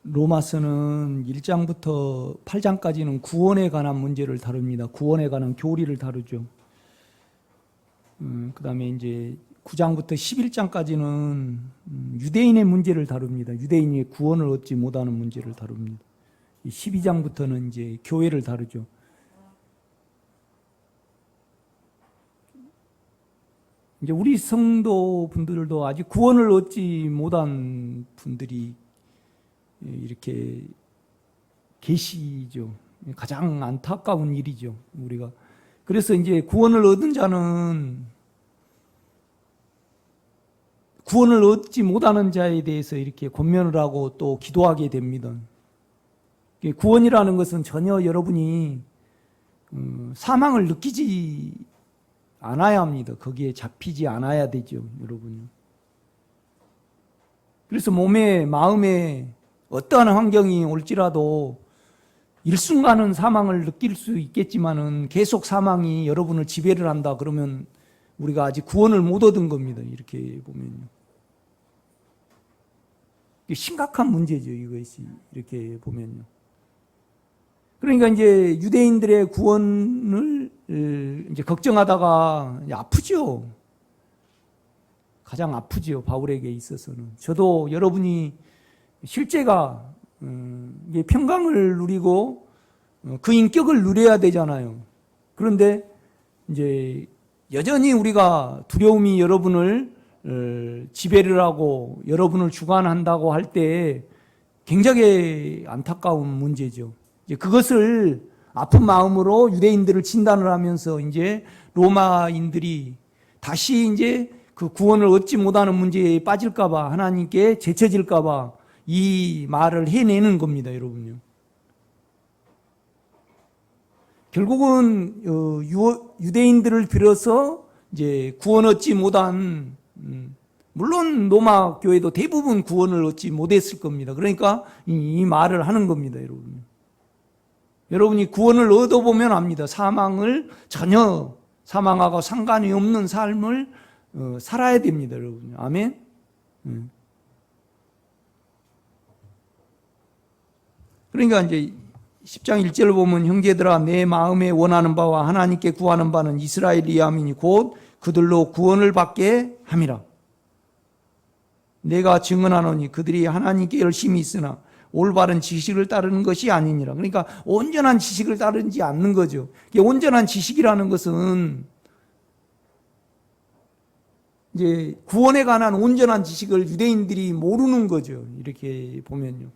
로마서는 1장부터 8장까지는 구원에 관한 문제를 다룹니다. 구원에 관한 교리를 다루죠. 그 다음에 이제 9장부터 11장까지는 유대인의 문제를 다룹니다. 유대인이 구원을 얻지 못하는 문제를 다룹니다. 12장부터는 이제 교회를 다루죠. 이제 우리 성도 분들도 아직 구원을 얻지 못한 분들이 이렇게 계시죠. 가장 안타까운 일이죠, 우리가. 그래서 이제 구원을 얻은 자는 구원을 얻지 못하는 자에 대해서 이렇게 권면을 하고 또 기도하게 됩니다. 구원이라는 것은 전혀 여러분이 사망을 느끼지 않아야 합니다. 거기에 잡히지 않아야 되죠, 여러분. 그래서 몸에, 마음에 어떠한 환경이 올지라도 일순간은 사망을 느낄 수 있겠지만은 계속 사망이 여러분을 지배를 한다 그러면 우리가 아직 구원을 못 얻은 겁니다. 이렇게 보면요. 심각한 문제죠, 이것이. 이렇게 보면요. 그러니까 이제 유대인들의 구원을 이제 걱정하다가 아프죠. 가장 아프죠, 바울에게 있어서는. 저도 여러분이 실제가 평강을 누리고 그 인격을 누려야 되잖아요. 그런데 이제 여전히 우리가 두려움이 여러분을 지배를 하고 여러분을 주관한다고 할 때 굉장히 안타까운 문제죠. 이제 그것을 아픈 마음으로 유대인들을 진단을 하면서 이제 로마인들이 다시 이제 그 구원을 얻지 못하는 문제에 빠질까봐 하나님께 제쳐질까봐 이 말을 해내는 겁니다, 여러분요. 결국은 유대인들을 빌어서 이제 구원 얻지 못한, 물론 로마 교회도 대부분 구원을 얻지 못했을 겁니다. 그러니까 이 말을 하는 겁니다, 여러분. 여러분이 구원을 얻어보면 압니다. 사망을 전혀 사망하고 상관이 없는 삶을 살아야 됩니다, 여러분. 아멘. 그러니까 이제 10장 1절을 보면 형제들아 내 마음에 원하는 바와 하나님께 구하는 바는 이스라엘이함이니 곧 그들로 구원을 받게 함이라. 내가 증언하노니 그들이 하나님께 열심히 있으나 올바른 지식을 따르는 것이 아니니라. 그러니까 온전한 지식을 따르지 않는 거죠. 온전한 지식이라는 것은 이제 구원에 관한 온전한 지식을 유대인들이 모르는 거죠. 이렇게 보면요.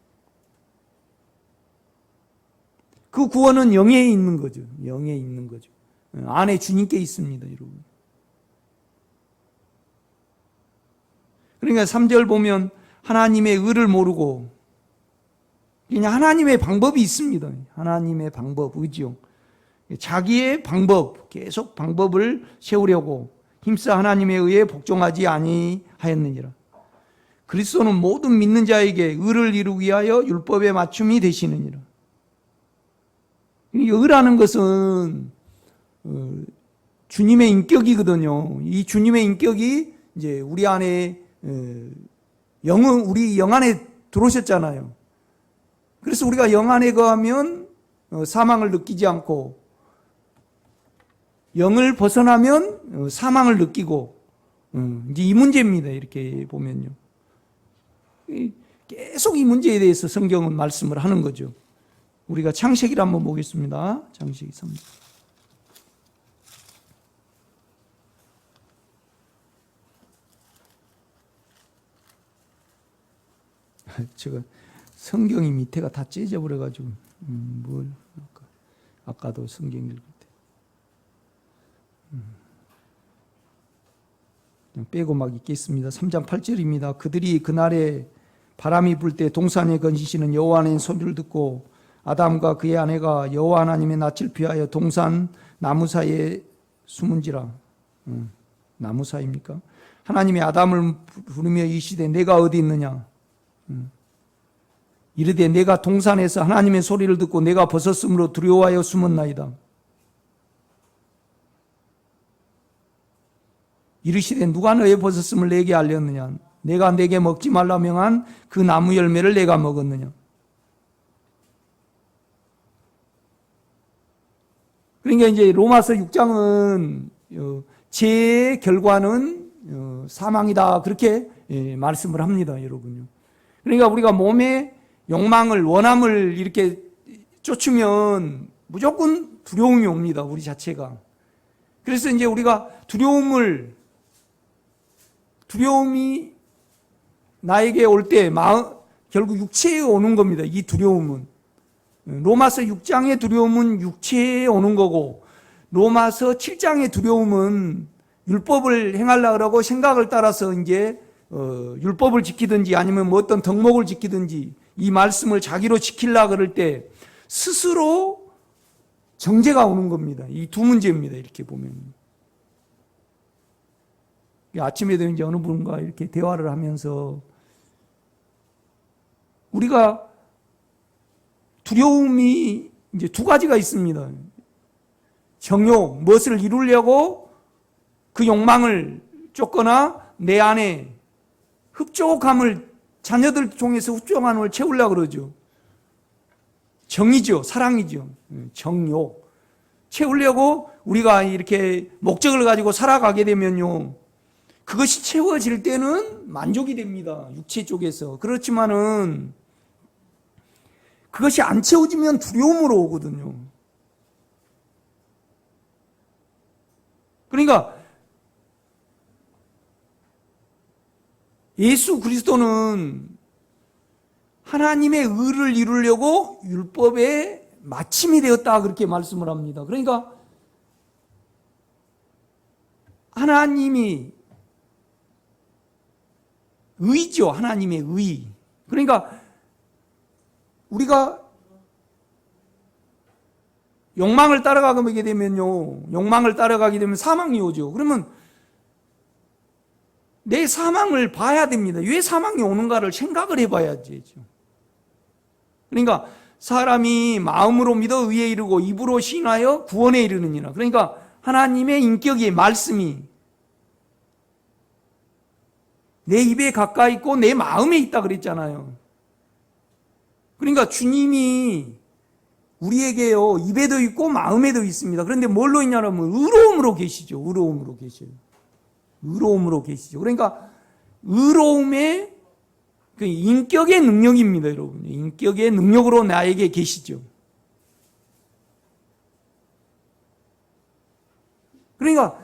그 구원은 영에 있는 거죠. 영에 있는 거죠. 안에 주님께 있습니다, 여러분. 그러니까 3절 보면 하나님의 의를 모르고 그냥 하나님의 방법이 있습니다. 하나님의 방법, 의지요. 자기의 방법, 계속 방법을 세우려고 힘써 하나님에 의해 복종하지 아니하였느니라. 그리스도는 모든 믿는 자에게 의를 이루기 위하여 율법의 맞춤이 되시느니라. 의라는 것은 주님의 인격이거든요. 이 주님의 인격이 이제 우리 안에 우리 영 안에 들어오셨잖아요. 그래서 우리가 영 안에 거하면 사망을 느끼지 않고 영을 벗어나면 사망을 느끼고 이제 이 문제입니다. 이렇게 보면요. 계속 이 문제에 대해서 성경은 말씀을 하는 거죠. 우리가 창세기를 한번 보겠습니다. 창세기 3장. 제가 성경이 밑에가 다 찢어버려가지고 아까도 성경 읽을 때 그냥 빼고 막 읽겠습니다. 3장 8절입니다. 그들이 그날에 바람이 불 때 동산에 건지시는 여호와 하나님의 소리를 듣고 아담과 그의 아내가 여호와 하나님의 낯을 피하여 동산 나무 사이에 숨은지라. 나무 사이입니까? 하나님이 아담을 부르며 이르시되 내가 어디 있느냐? 이르되 내가 동산에서 하나님의 소리를 듣고 내가 벗었으므로 두려워하여 숨었나이다. 이르시되 누가 너의 벗었음을 내게 알렸느냐? 내가 내게 먹지 말라 명한 그 나무 열매를 내가 먹었느냐? 그러니까 이제 로마서 6장은 죄의 결과는 사망이다. 그렇게 말씀을 합니다, 여러분요. 그러니까 우리가 몸의 욕망을, 원함을 이렇게 쫓으면 무조건 두려움이 옵니다, 우리 자체가. 그래서 이제 우리가 두려움이 나에게 올 때 결국 육체에 오는 겁니다. 이 두려움은. 로마서 6장의 두려움은 육체에 오는 거고, 로마서 7장의 두려움은 율법을 행하려고 그러고 생각을 따라서 이제 율법을 지키든지 아니면 뭐 어떤 덕목을 지키든지 이 말씀을 자기로 지키려고 그럴 때 스스로 정죄가 오는 겁니다. 이 두 문제입니다. 이렇게 보면. 아침에도 이제 어느 분과 이렇게 대화를 하면서 우리가 두려움이 이제 두 가지가 있습니다. 정욕, 무엇을 이루려고 그 욕망을 쫓거나 내 안에 흡족함을, 자녀들 통해서 흡족함을 채우려고 그러죠. 정이죠. 사랑이죠. 정욕. 채우려고 우리가 이렇게 목적을 가지고 살아가게 되면요, 그것이 채워질 때는 만족이 됩니다. 육체 쪽에서. 그렇지만은 그것이 안 채워지면 두려움으로 오거든요. 그러니까 예수 그리스도는 하나님의 의를 이루려고 율법의 마침이 되었다, 그렇게 말씀을 합니다. 그러니까 하나님이 의죠. 하나님의 의. 그러니까 우리가 욕망을 따라가게 되면요, 욕망을 따라가게 되면 사망이 오죠. 그러면 내 사망을 봐야 됩니다. 왜 사망이 오는가를 생각을 해봐야지. 그러니까 사람이 마음으로 믿어 의에 이르고 입으로 신하여 구원에 이르느니라. 그러니까 하나님의 인격의 말씀이 내 입에 가까이 있고 내 마음에 있다 그랬잖아요. 그러니까 주님이 우리에게요, 입에도 있고 마음에도 있습니다. 그런데 뭘로 있냐면 의로움으로 계시죠. 의로움으로 계셔요. 의로움으로 계시죠. 그러니까 의로움의 그 인격의 능력입니다, 여러분. 인격의 능력으로 나에게 계시죠. 그러니까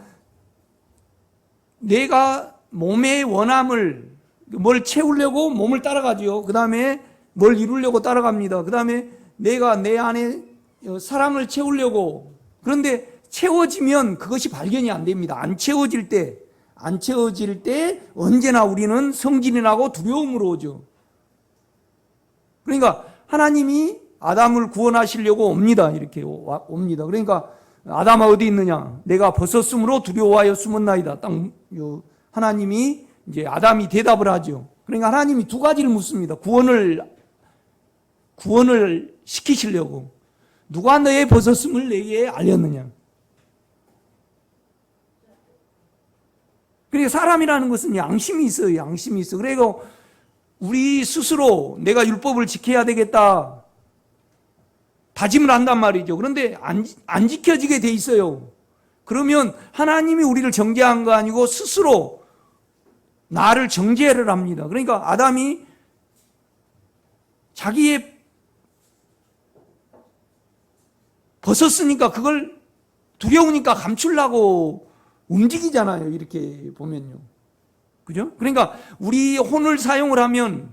내가 몸의 원함을, 뭘 채우려고 몸을 따라가죠. 그 다음에 뭘 이루려고 따라갑니다. 그 다음에 내가 내 안에 사랑을 채우려고. 그런데 채워지면 그것이 발견이 안 됩니다. 안 채워질 때 언제나 우리는 성질이 나고 두려움으로 오죠. 그러니까 하나님이 아담을 구원하시려고 옵니다. 이렇게 옵니다. 그러니까 아담아 어디 있느냐? 내가 벗었으므로 두려워하여 숨었나이다. 딱 하나님이 이제 아담이 대답을 하죠. 그러니까 하나님이 두 가지를 묻습니다. 구원을 시키시려고. 누가 너의 벗었음을 내게 알렸느냐? 그러니까 사람이라는 것은 양심이 있어요. 양심이 있어. 그리고 우리 스스로 내가 율법을 지켜야 되겠다 다짐을 한단 말이죠. 그런데 안 지켜지게 돼 있어요. 그러면 하나님이 우리를 정죄한 거 아니고 스스로 나를 정죄를 합니다. 그러니까 아담이 자기의 벗었으니까 그걸 두려우니까 감추려고 움직이잖아요. 이렇게 보면요. 그죠? 그러니까 우리 혼을 사용을 하면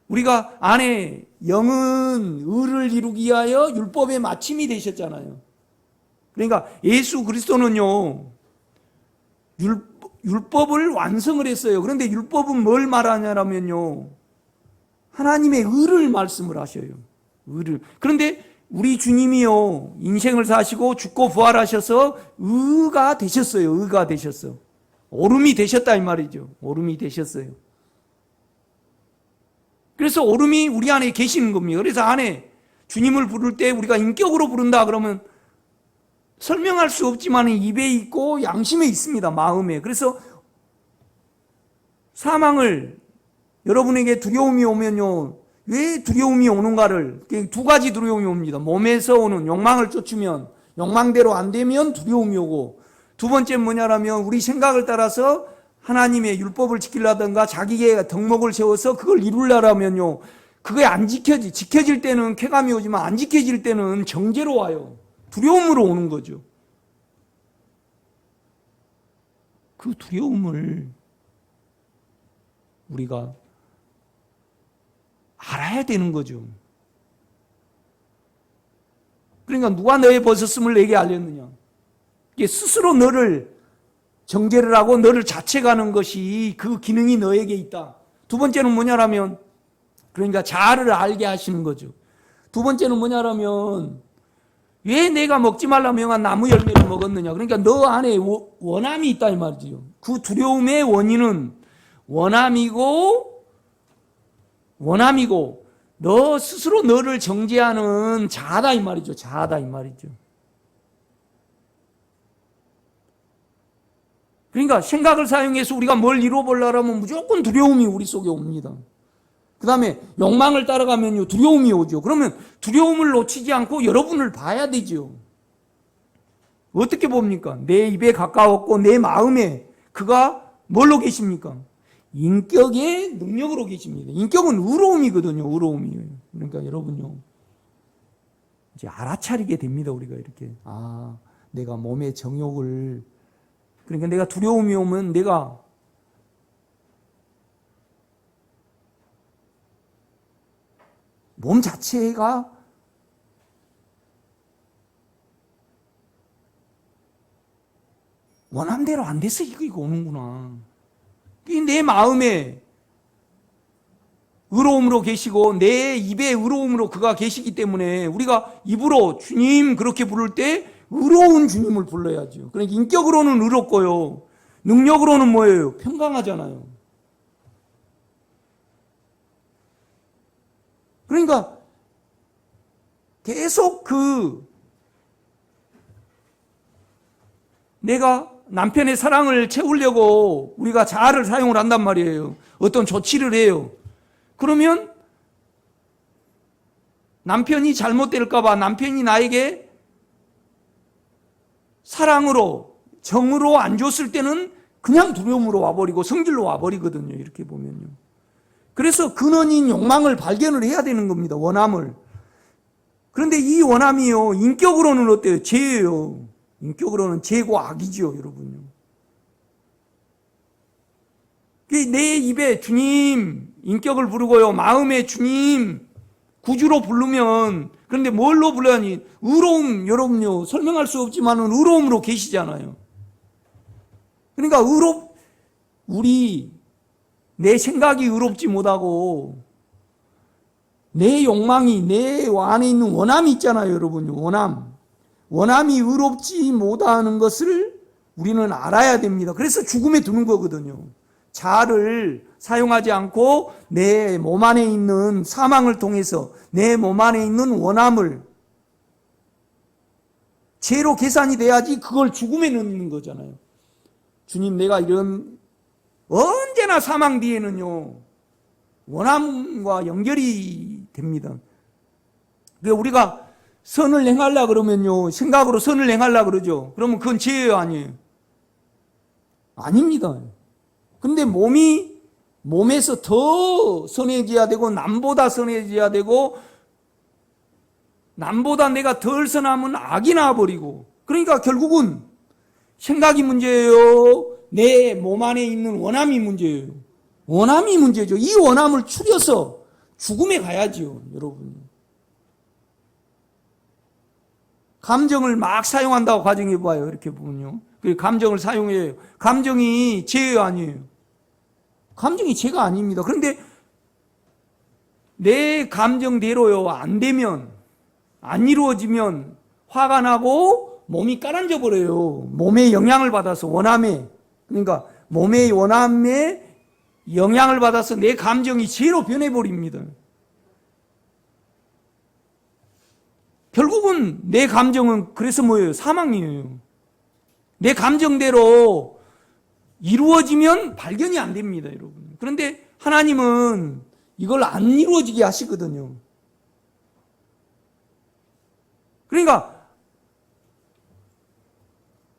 우리가 안에 영은 의를 이루기 위하여 율법의 마침이 되셨잖아요. 그러니까 예수 그리스도는요, 율법을 완성을 했어요. 그런데 율법은 뭘 말하냐면요, 하나님의 의를 말씀을 하셔요. 의를. 그런데 우리 주님이요, 인생을 사시고 죽고 부활하셔서 의가 되셨어요. 의가 되셨어. 오름이 되셨다 이 말이죠. 오름이 되셨어요. 그래서 오름이 우리 안에 계시는 겁니다. 그래서 안에 주님을 부를 때 우리가 인격으로 부른다 그러면 설명할 수 없지만 입에 있고 양심에 있습니다. 마음에. 그래서 사망을, 여러분에게 두려움이 오면요, 왜 두려움이 오는가를, 두 가지 두려움이 옵니다. 몸에서 오는 욕망을 쫓으면, 욕망대로 안 되면 두려움이 오고, 두 번째는 뭐냐라면 우리 생각을 따라서 하나님의 율법을 지키려든가 자기의 덕목을 세워서 그걸 이루려면요, 그게 안 지켜질 때는 쾌감이 오지만 안 지켜질 때는 정죄로 와요. 두려움으로 오는 거죠. 그 두려움을 우리가 알아야 되는 거죠. 그러니까 누가 너의 벗었음을 내게 알렸느냐. 이게 스스로 너를 정죄를 하고 너를 자책하는 것이 그 기능이 너에게 있다. 두 번째는 뭐냐라면 그러니까 자아를 알게 하시는 거죠. 두 번째는 뭐냐라면 왜 내가 먹지 말라 명한 나무 열매를 먹었느냐. 그러니까 너 안에 원함이 있다 이 말이죠. 그 두려움의 원인은 원함이고 너 스스로 너를 정죄하는 자아다 이 말이죠. 자아다 이 말이죠. 그러니까 생각을 사용해서 우리가 뭘 이루어보려면 무조건 두려움이 우리 속에 옵니다. 그 다음에 욕망을 따라가면요 두려움이 오죠. 그러면 두려움을 놓치지 않고 여러분을 봐야 되죠. 어떻게 봅니까? 내 입에 가까웠고 내 마음에 그가 뭘로 계십니까? 인격의 능력으로 계십니다. 인격은 의로움이거든요. 의로움이에요. 그러니까 여러분요 이제 알아차리게 됩니다. 우리가 이렇게 내가 몸의 정욕을, 그러니까 내가 두려움이 오면 내가 몸 자체가 원함대로 안 돼서 이거 오는구나. 내 마음에 의로움으로 계시고 내 입에 의로움으로 그가 계시기 때문에 우리가 입으로 주님 그렇게 부를 때 의로운 주님을 불러야죠. 그러니까 인격으로는 의롭고요. 능력으로는 뭐예요? 평강하잖아요. 그러니까 계속 내가 남편의 사랑을 채우려고 우리가 자아를 사용을 한단 말이에요. 어떤 조치를 해요. 그러면 남편이 잘못될까봐 남편이 나에게 사랑으로 정으로 안 줬을 때는 그냥 두려움으로 와버리고 성질로 와버리거든요. 이렇게 보면요. 그래서 근원인 욕망을 발견을 해야 되는 겁니다. 원함을. 그런데 이 원함이요 인격으로는 어때요? 죄예요. 인격으로는 죄고 악이죠, 여러분요. 내 입에 주님 인격을 부르고요, 마음에 주님 구주로 부르면, 그런데 뭘로 불러야니? 의로움, 여러분요 설명할 수 없지만은 의로움으로 계시잖아요. 그러니까 내 생각이 의롭지 못하고 내 욕망이, 내 안에 있는 원함이 있잖아요, 여러분. 원함이 의롭지 못하는 것을 우리는 알아야 됩니다. 그래서 죽음에 두는 거거든요. 자아를 사용하지 않고 내 몸 안에 있는 사망을 통해서 내 몸 안에 있는 원함을 죄로 계산이 돼야지 그걸 죽음에 넣는 거잖아요. 주님, 내가 이런 언제나 사망 뒤에는요 원함과 연결이 됩니다. 그러니까 우리가 선을 행하려 그러면요 생각으로 선을 행하려 그러죠. 그러면 그건 죄예요, 아니에요? 아닙니다. 근데 몸에서 더 선해져야 되고 남보다 선해져야 되고 남보다 내가 덜 선하면 악이 나와버리고, 그러니까 결국은 생각이 문제예요, 내 몸 안에 있는 원함이 문제예요. 원함이 문제죠. 이 원함을 추려서 죽음에 가야지요, 여러분. 감정을 막 사용한다고 가정해봐요. 이렇게 보면요. 감정을 사용해요. 감정이 죄예요, 아니에요? 감정이 죄가 아닙니다. 그런데 내 감정대로요 안 되면, 안 이루어지면 화가 나고 몸이 가라앉아 버려요. 몸에 영향을 받아서, 원함에, 그러니까 몸의 원함에 영향을 받아서 내 감정이 죄로 변해버립니다. 결국은 내 감정은 그래서 뭐예요? 사망이에요. 내 감정대로 이루어지면 발견이 안 됩니다, 여러분. 그런데 하나님은 이걸 안 이루어지게 하시거든요. 그러니까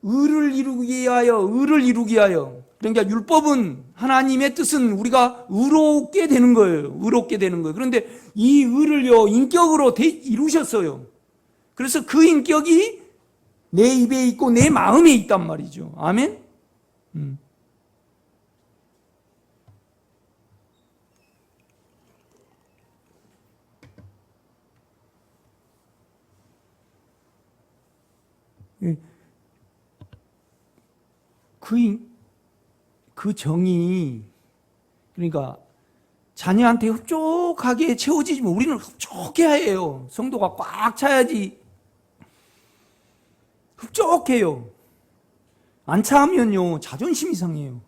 의를 이루기 위하여 그러니까 율법은 하나님의 뜻은 우리가 의롭게 되는 거예요. 의롭게 되는 거예요. 그런데 이 의를요 인격으로 이루셨어요. 그래서 그 인격이 내 입에 있고 내 마음에 있단 말이죠. 아멘? 그 정이 그러니까 자녀한테 흡족하게 채워지지만 우리는 흡족해야 해요. 성도가 꽉 차야지 흡족해요. 안 차면요 자존심이 상해요.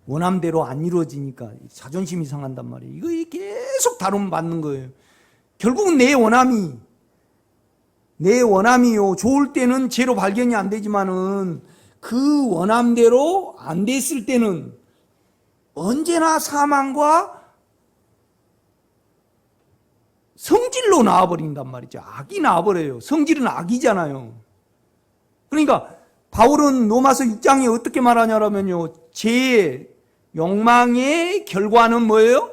원함대로 안 이루어지니까 자존심이 상한단 말이에요. 이거 계속 다루면 맞는 거예요. 결국은 내 원함이요 좋을 때는 죄로 발견이 안 되지만은 그 원함대로 안 됐을 때는 언제나 사망과 성질로 나와버린단 말이죠. 악이 나와버려요. 성질은 악이잖아요. 그러니까 바울은 로마서 6장에 어떻게 말하냐면요. 죄의 욕망의 결과는 뭐예요?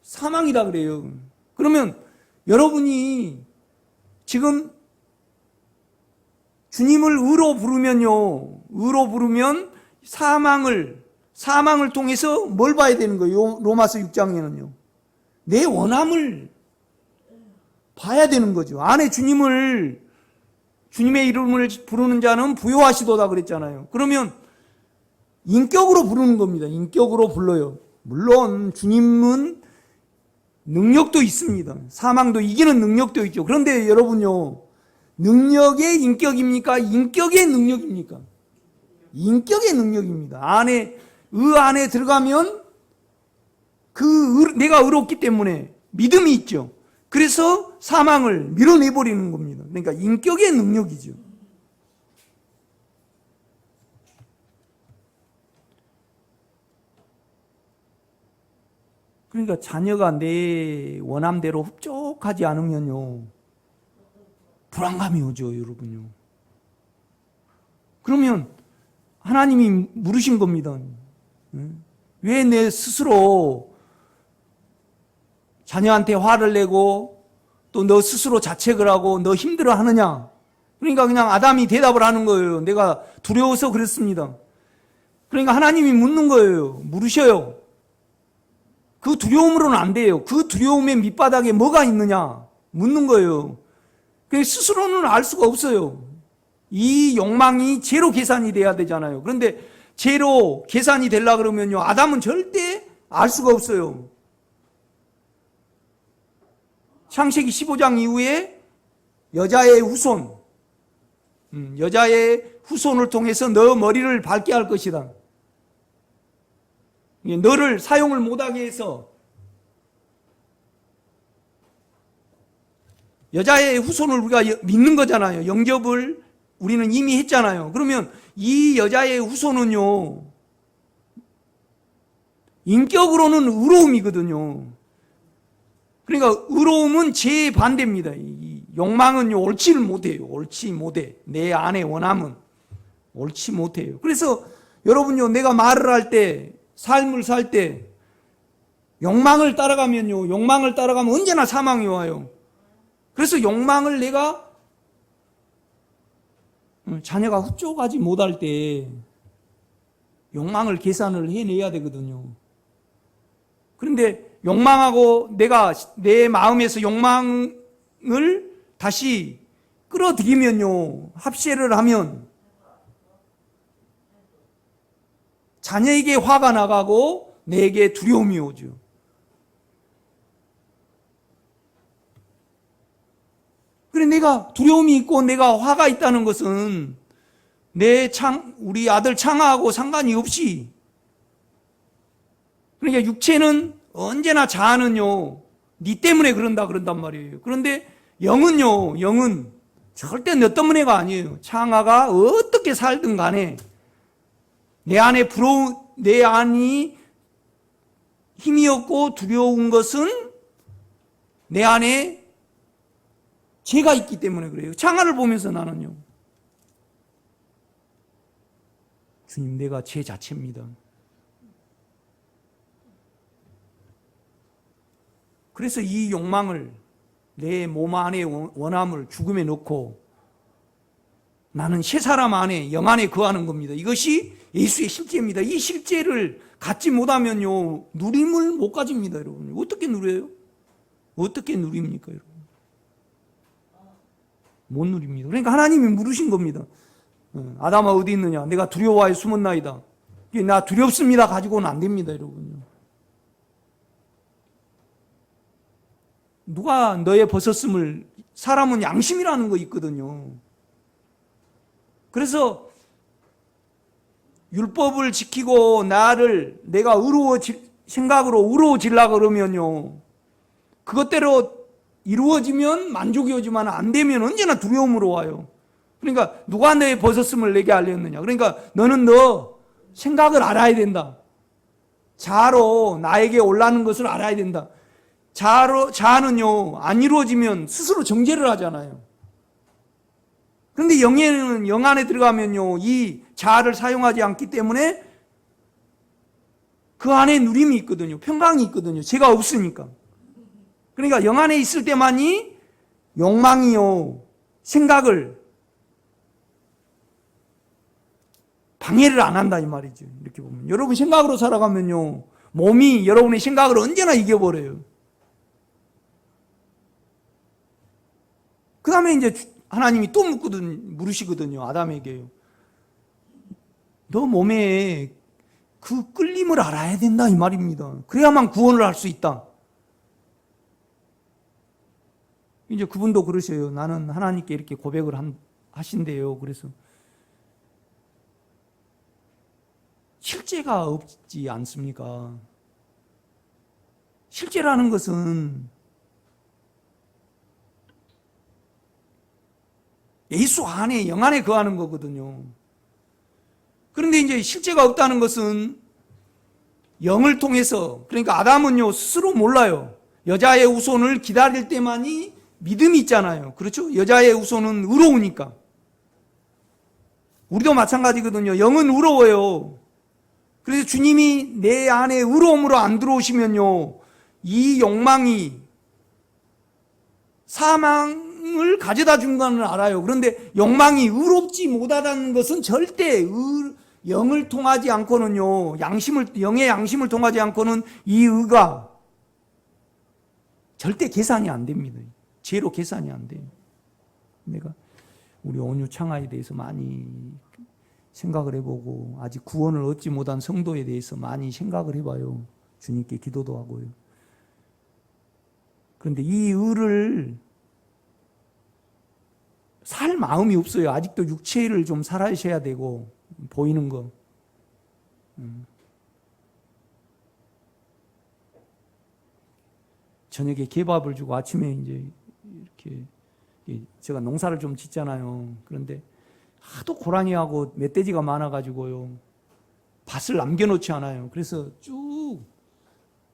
사망이다 그래요. 그러면 여러분이 지금 주님을 의로 부르면 사망을 통해서 뭘 봐야 되는 거예요? 로마서 6장에는요. 내 원함을 봐야 되는 거죠. 안에 주님의 이름을 부르는 자는 부요하시도다 그랬잖아요. 그러면 인격으로 부르는 겁니다. 인격으로 불러요. 물론 주님은 능력도 있습니다. 사망도 이기는 능력도 있죠. 그런데 여러분요. 능력의 인격입니까? 인격의 능력입니까? 인격의 능력입니다. 의 안에 들어가면 내가 의롭기 때문에 믿음이 있죠. 그래서 사망을 밀어내버리는 겁니다. 그러니까 인격의 능력이죠. 그러니까 자녀가 내 원함대로 흡족하지 않으면요. 불안감이 오죠, 여러분요. 그러면 하나님이 물으신 겁니다. 왜 내 스스로 자녀한테 화를 내고 또 너 스스로 자책을 하고 너 힘들어 하느냐? 그러니까 그냥 아담이 대답을 하는 거예요. 내가 두려워서 그랬습니다. 그러니까 하나님이 묻는 거예요. 물으셔요. 그 두려움으로는 안 돼요. 그 두려움의 밑바닥에 뭐가 있느냐? 묻는 거예요. 스스로는 알 수가 없어요. 이 욕망이 죄로 계산이 돼야 되잖아요. 그런데 죄로 계산이 되려고 그러면요. 아담은 절대 알 수가 없어요. 창세기 15장 이후에 여자의 후손을 통해서 너 머리를 밟게 할 것이다. 너를 사용을 못하게 해서 여자의 후손을 우리가 믿는 거잖아요. 영접을 우리는 이미 했잖아요. 그러면 이 여자의 후손은요, 인격으로는 의로움이거든요. 그러니까 의로움은 제 반대입니다. 이 욕망은요, 옳지를 못해요. 옳지 못해. 내 안의 원함은 옳지 못해요. 그래서 여러분요, 내가 말을 할 때, 삶을 살 때, 욕망을 따라가면 언제나 사망이 와요. 그래서 욕망을 내가 자녀가 흡족하지 못할 때 욕망을 계산을 해내야 되거든요. 그런데 욕망하고 내가 내 마음에서 욕망을 다시 끌어들이면요, 합세를 하면 자녀에게 화가 나가고 내게 두려움이 오죠. 그래, 내가 두려움이 있고 내가 화가 있다는 것은 우리 아들 창아하고 상관이 없이, 그러니까 육체는 언제나 자아는요, 네 때문에 그런단 말이에요. 그런데 영은 절대 너 때문에가 아니에요. 창아가 어떻게 살든 간에 내 안이 힘이 없고 두려운 것은 내 안에 죄가 있기 때문에 그래요. 장화를 보면서 나는요, 스님, 내가 죄 자체입니다. 그래서 이 욕망을, 내 몸 안에 원함을 죽음에 넣고 나는 새 사람 안에, 영 안에 거하는 겁니다. 이것이 예수의 실제입니다. 이 실제를 갖지 못하면요, 누림을 못 가집니다, 여러분. 어떻게 누려요? 어떻게 누립니까, 여러분? 못 누립니다. 그러니까 하나님이 물으신 겁니다. 아담아 어디 있느냐? 내가 두려워하여 숨었나이다. 나 두렵습니다 가지고는 안 됩니다, 여러분요. 누가 너의 벗었음을, 사람은 양심이라는 거 있거든요. 그래서 율법을 지키고 나를 내가 생각으로 의로워지려고 그러면요, 그것대로 이루어지면 만족이 오지만 안 되면 언제나 두려움으로 와요. 그러니까 누가 너의 벗었음을 내게 알렸느냐? 그러니까 너는 너 생각을 알아야 된다. 자아로 나에게 올라는 것을 알아야 된다. 자아는요, 안 이루어지면 스스로 정죄를 하잖아요. 그런데 영 안에 들어가면요, 이 자아를 사용하지 않기 때문에 그 안에 누림이 있거든요. 평강이 있거든요. 죄가 없으니까. 그러니까 영 안에 있을 때만이 욕망이요, 생각을 방해를 안 한다 이 말이죠. 이렇게 보면 여러분 생각으로 살아가면요, 몸이 여러분의 생각을 언제나 이겨버려요. 그 다음에 이제 하나님이 또 물으시거든요, 아담에게요. 너 몸에 그 끌림을 알아야 된다 이 말입니다. 그래야만 구원을 할 수 있다. 이제 그분도 그러셔요. 나는 하나님께 이렇게 고백을 하신대요. 그래서 실제가 없지 않습니까? 실제라는 것은 예수 안에, 영 안에 거하는 거거든요. 그런데 이제 실제가 없다는 것은 영을 통해서, 그러니까 아담은요, 스스로 몰라요. 여자의 후손을 기다릴 때만이 믿음이 있잖아요. 그렇죠? 여자의 후손은 의로우니까. 우리도 마찬가지거든요. 영은 의로워요. 그래서 주님이 내 안에 의로움으로 안 들어오시면요, 이 욕망이 사망을 가져다 준 건 알아요. 그런데 욕망이 의롭지 못하다는 것은 절대 영을 통하지 않고는요, 영의 양심을 통하지 않고는 이 의가 절대 계산이 안 됩니다. 죄로 계산이 안 돼요. 내가 우리 온유 창화에 대해서 많이 생각을 해보고 아직 구원을 얻지 못한 성도에 대해서 많이 생각을 해봐요. 주님께 기도도 하고요. 그런데 이 의를 살 마음이 없어요. 아직도 육체를 좀 살아셔야 되고, 보이는 거. 저녁에 개밥을 주고 아침에 이제 이렇게, 제가 농사를 좀 짓잖아요. 그런데 하도 고라니하고 멧돼지가 많아가지고요, 밭을 남겨놓지 않아요. 그래서 쭉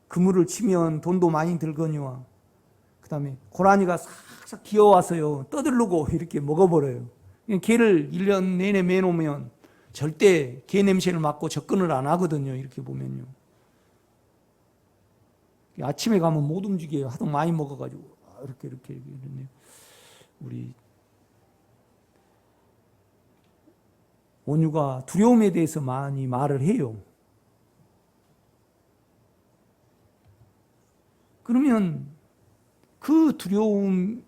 그물을 치면 돈도 많이 들거니와, 그 다음에 고라니가 싹싹 기어와서요, 떠들르고 이렇게 먹어버려요. 개를 1년 내내 매놓으면 절대 개 냄새를 맡고 접근을 안 하거든요. 이렇게 보면요. 아침에 가면 못 움직여요. 하도 많이 먹어가지고. 이렇게 이러네요. 우리 온유가 두려움에 대해서 많이 말을 해요. 그러면 그 두려움이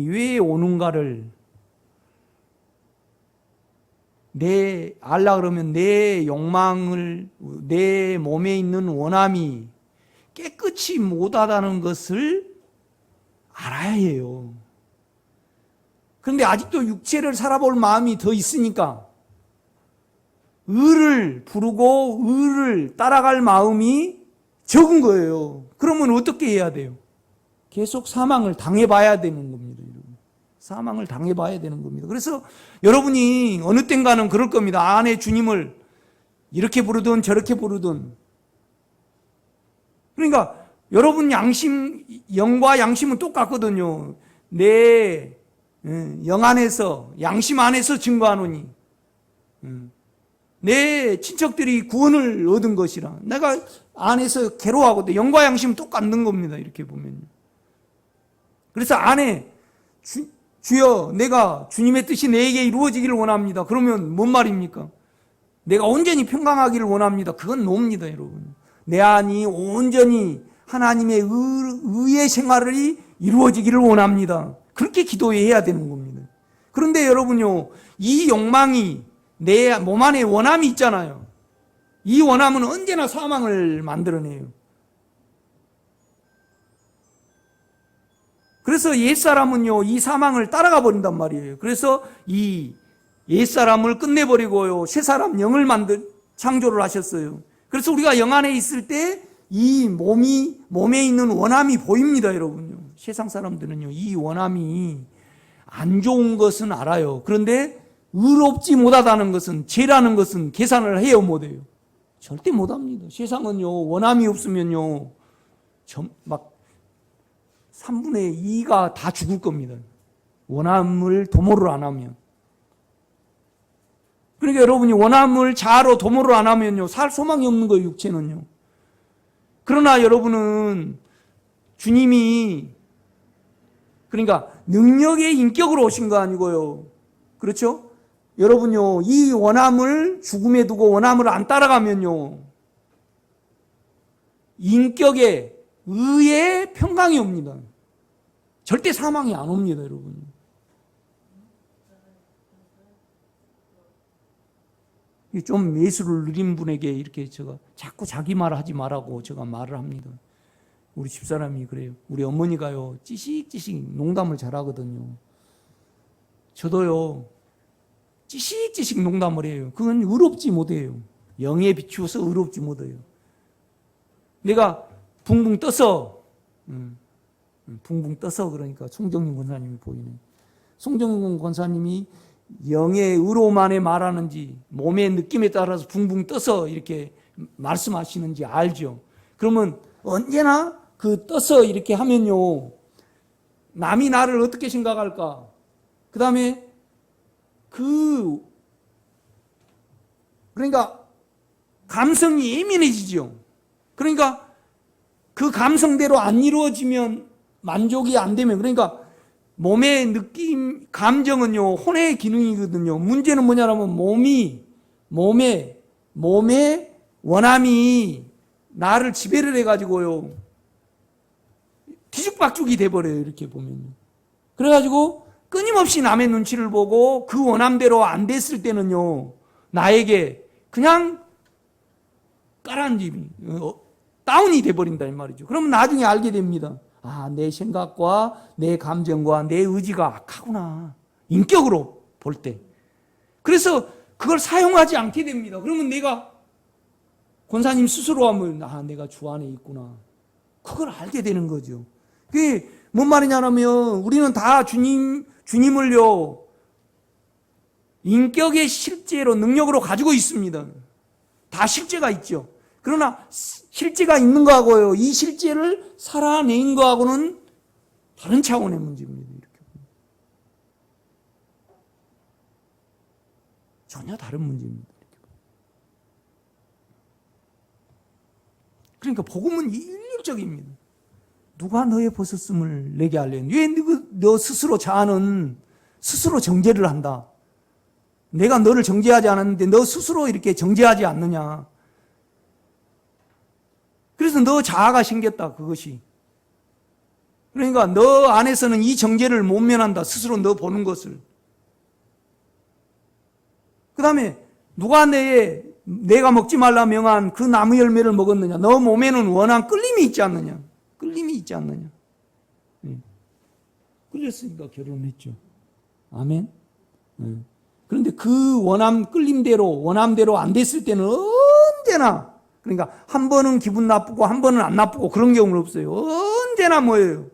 왜 오는가를 알라 그러면 내 욕망을, 내 몸에 있는 원함이 깨끗이 못하다는 것을 알아야 해요. 그런데 아직도 육체를 살아볼 마음이 더 있으니까 의를 부르고 의를 따라갈 마음이 적은 거예요. 그러면 어떻게 해야 돼요? 계속 사망을 당해봐야 되는 겁니다. 사망을 당해봐야 되는 겁니다. 그래서 여러분이 어느 땐가는 그럴 겁니다. 안에 주님을 이렇게 부르든 저렇게 부르든 그러니까 여러분 영과 양심은 똑같거든요. 내 영 안에서, 양심 안에서 증거하노니 내 친척들이 구원을 얻은 것이라. 내가 안에서 괴로워하거든. 영과 양심은 똑같는 겁니다. 이렇게 보면요. 그래서 안에 주여 내가 주님의 뜻이 내게 이루어지기를 원합니다. 그러면 뭔 말입니까? 내가 온전히 평강하기를 원합니다. 그건 놉니다, 여러분. 내 안이 온전히 하나님의 의의 생활이 이루어지기를 원합니다. 그렇게 기도해야 되는 겁니다. 그런데 여러분요, 이 욕망이 내 몸 안에 원함이 있잖아요. 이 원함은 언제나 사망을 만들어내요. 그래서 옛사람은요, 이 사망을 따라가 버린단 말이에요. 그래서 이 옛사람을 끝내버리고요, 새사람 영을 창조를 하셨어요. 그래서 우리가 영 안에 있을 때 이 몸에 있는 원함이 보입니다, 여러분요. 세상 사람들은요, 이 원함이 안 좋은 것은 알아요. 그런데 의롭지 못하다는 것은, 죄라는 것은 계산을 해요, 못해요? 절대 못합니다. 세상은요, 원함이 없으면요, 막 3분의 2가 다 죽을 겁니다. 원함을 도모를 안 하면. 그러니까 여러분이 원함을 자아로 도모를 안 하면요, 살 소망이 없는 거예요, 육체는요. 그러나 여러분은 주님이, 그러니까 능력의 인격으로 오신 거 아니고요. 그렇죠? 여러분요, 이 원함을 죽음에 두고 원함을 안 따라가면요, 인격의 의의 평강이 옵니다. 절대 사망이 안 옵니다, 여러분. 좀 예수를 누린 분에게 이렇게 제가 자꾸 자기 말 하지 말라고 제가 말을 합니다. 우리 집사람이 그래요. 우리 어머니가요, 찌식찌식 농담을 잘하거든요. 저도요, 찌식찌식 농담을 해요. 그건 의롭지 못해요. 영에 비추어서 의롭지 못해요. 내가 붕붕 떠서 그러니까 송정윤 권사님이 보이네. 송정윤 권사님이 영의 의로움 안에 말하는지 몸의 느낌에 따라서 붕붕 떠서 이렇게 말씀하시는지 알죠. 그러면 언제나 그 떠서 이렇게 하면요, 남이 나를 어떻게 생각할까? 그 다음에 그러니까 감성이 예민해지죠. 그러니까 그 감성대로 안 이루어지면 만족이 안 되면, 그러니까 몸의 느낌, 감정은요, 혼의 기능이거든요. 문제는 뭐냐면 몸의 원함이 나를 지배를 해가지고요, 뒤죽박죽이 돼버려요, 이렇게 보면요. 그래가지고 끊임없이 남의 눈치를 보고 그 원함대로 안 됐을 때는요, 나에게 그냥 까란집이, 다운이 돼버린다, 이 말이죠. 그러면 나중에 알게 됩니다. 아, 내 생각과 내 감정과 내 의지가 악하구나. 인격으로 볼 때. 그래서 그걸 사용하지 않게 됩니다. 그러면 내가, 권사님 스스로 하면, 아, 내가 주 안에 있구나. 그걸 알게 되는 거죠. 그게 뭔 말이냐면, 우리는 다 주님을요, 인격의 실제로, 능력으로 가지고 있습니다. 다 실제가 있죠. 그러나 실제가 있는 거하고요, 이 실제를 살아낸 거하고는 다른 차원의 문제입니다. 이렇게 전혀 다른 문제입니다. 그러니까 복음은 일률적입니다. 누가 너의 벗었음을 내게 알려니? 왜 너 스스로 자아는 스스로 정죄를 한다? 내가 너를 정죄하지 않았는데 너 스스로 이렇게 정죄하지 않느냐? 그래서 너 자아가 생겼다, 그것이. 그러니까 너 안에서는 이 정죄를 못 면한다, 스스로 너 보는 것을. 그 다음에 누가 내가 먹지 말라 명한 그 나무 열매를 먹었느냐? 너 몸에는 원한 끌림이 있지 않느냐? 끌림이 있지 않느냐? 끌렸으니까 결혼했죠. 아멘. 그런데 그 원함대로 안 됐을 때는 언제나, 그러니까 한 번은 기분 나쁘고 한 번은 안 나쁘고 그런 경우는 없어요. 언제나 뭐예요?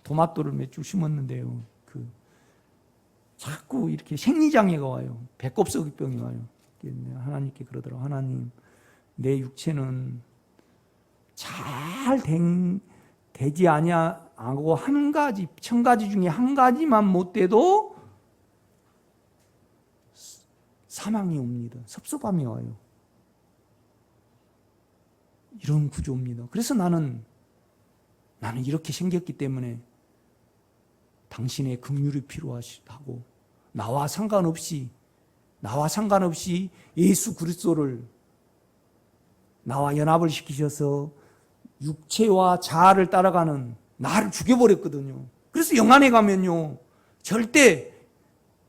토마토를 몇 주 심었는데요, 자꾸 이렇게 생리장애가 와요. 배꼽석이병이 와요. 하나님께 그러더라고요. 하나님, 내 육체는 잘 되지 아니하고 한 가지, 1000가지 중에 한 가지만 못 돼도 사망이 옵니다. 섭섭함이 와요. 이런 구조입니다. 그래서 나는 이렇게 생겼기 때문에 당신의 긍휼이 필요하고 나와 상관없이 예수 그리스도를 나와 연합을 시키셔서 육체와 자아를 따라가는 나를 죽여버렸거든요. 그래서 영안에 가면요, 절대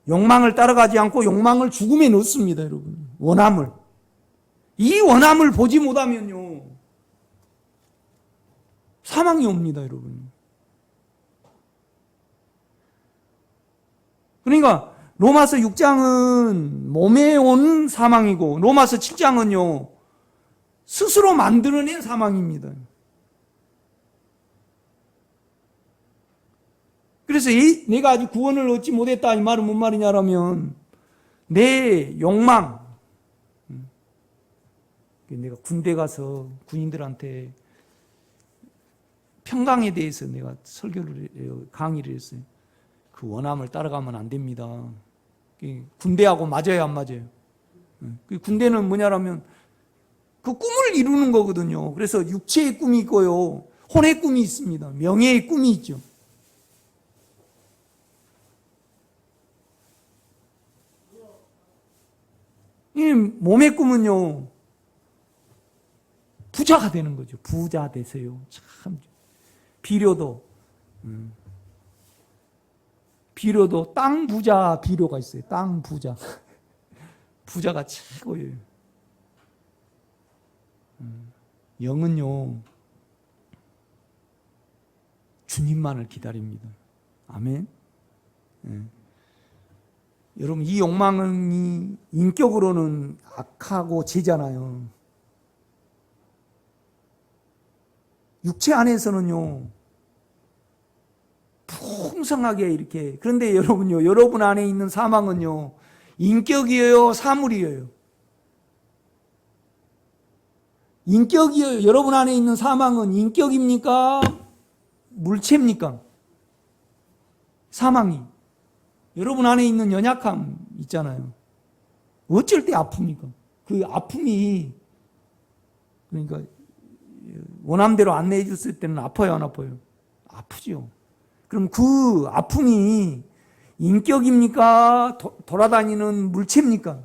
욕망을 따라가지 않고 욕망을 죽음에 넣습니다, 여러분. 원함을. 이 원함을 보지 못하면요, 사망이 옵니다, 여러분. 그러니까 로마서 6장은 몸에 온 사망이고 로마서 7장은요 스스로 만들어낸 사망입니다. 그래서 내가 아직 구원을 얻지 못했다 이 말은 뭔 말이냐라면 내 욕망, 내가 군대 가서 군인들한테 평강에 대해서 내가 강의를 했어요. 그 원함을 따라가면 안 됩니다. 군대하고 맞아요, 안 맞아요? 군대는 뭐냐라면 그 꿈을 이루는 거거든요. 그래서 육체의 꿈이 있고요, 혼의 꿈이 있습니다. 명예의 꿈이 있죠. 이 몸의 꿈은요, 부자가 되는 거죠. 부자 되세요. 참 비료도 땅 부자 비료가 있어요. 땅 부자. 부자가 최고예요. 영은요, 주님만을 기다립니다. 아멘. 네. 여러분, 이 욕망이 인격으로는 악하고 죄잖아요. 육체 안에서는요, 풍성하게 이렇게. 그런데 여러분요, 여러분 안에 있는 사망은요, 인격이에요, 사물이에요? 인격이에요. 여러분 안에 있는 사망은 인격입니까? 물체입니까? 사망이. 여러분 안에 있는 연약함 있잖아요. 어쩔 때 아픕니까? 그 아픔이, 그러니까 원함대로 안내해 줬을 때는 아파요, 안 아파요? 아프죠. 그럼 그 아픔이 인격입니까? 돌아다니는 물체입니까?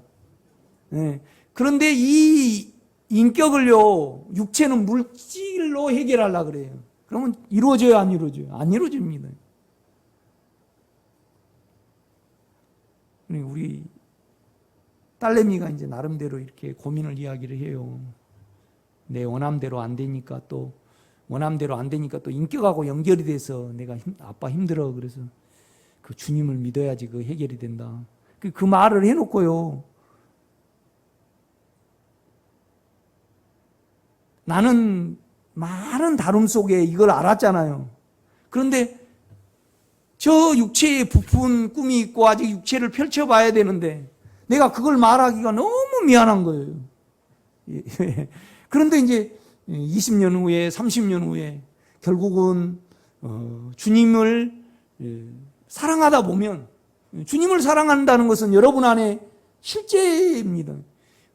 네. 그런데 이 인격을요, 육체는 물질로 해결하려고 그래요. 그러면 이루어져요, 안 이루어져요? 안 이루어집니다. 우리 딸내미가 이제 나름대로 이렇게 고민을 이야기를 해요. 내 원함대로 안 되니까 또 인격하고 연결이 돼서 내가 아빠 힘들어. 그래서 그 주님을 믿어야지 그 해결이 된다. 그 말을 해놓고요, 나는 많은 다름 속에 이걸 알았잖아요. 그런데 저 육체에 부푼 꿈이 있고 아직 육체를 펼쳐봐야 되는데 내가 그걸 말하기가 너무 미안한 거예요. 그런데 이제 20년 후에 30년 후에 결국은 주님을 사랑하다 보면, 주님을 사랑한다는 것은 여러분 안에 실제입니다.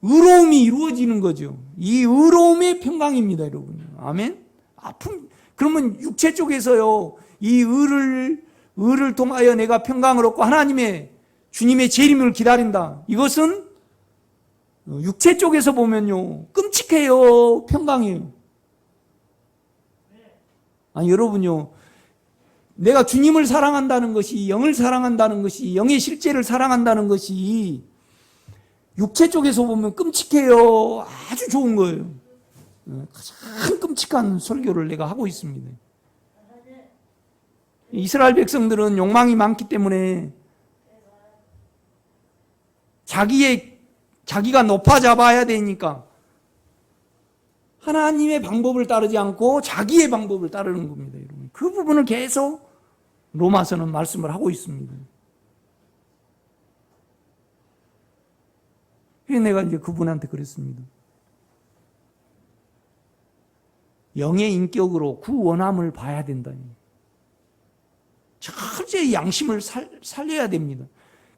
의로움이 이루어지는 거죠. 이 의로움의 평강입니다, 여러분. 아멘. 그러면 육체 쪽에서요, 이 의를 통하여 내가 평강을 얻고 하나님의 주님의 재림을 기다린다. 이것은 육체 쪽에서 보면요, 끔찍해요, 평강이에요. 아니, 여러분요, 내가 주님을 사랑한다는 것이, 영을 사랑한다는 것이, 영의 실제를 사랑한다는 것이 육체 쪽에서 보면 끔찍해요. 아주 좋은 거예요. 가장 끔찍한 설교를 내가 하고 있습니다. 이스라엘 백성들은 욕망이 많기 때문에 자기가 높아 잡아야 되니까 하나님의 방법을 따르지 않고 자기의 방법을 따르는 겁니다, 여러분. 그 부분을 계속 로마서는 말씀을 하고 있습니다. 그래서 내가 이제 그분한테 그랬습니다. 영의 인격으로 그 원함을 봐야 된다. 철저히 양심을 살려야 됩니다.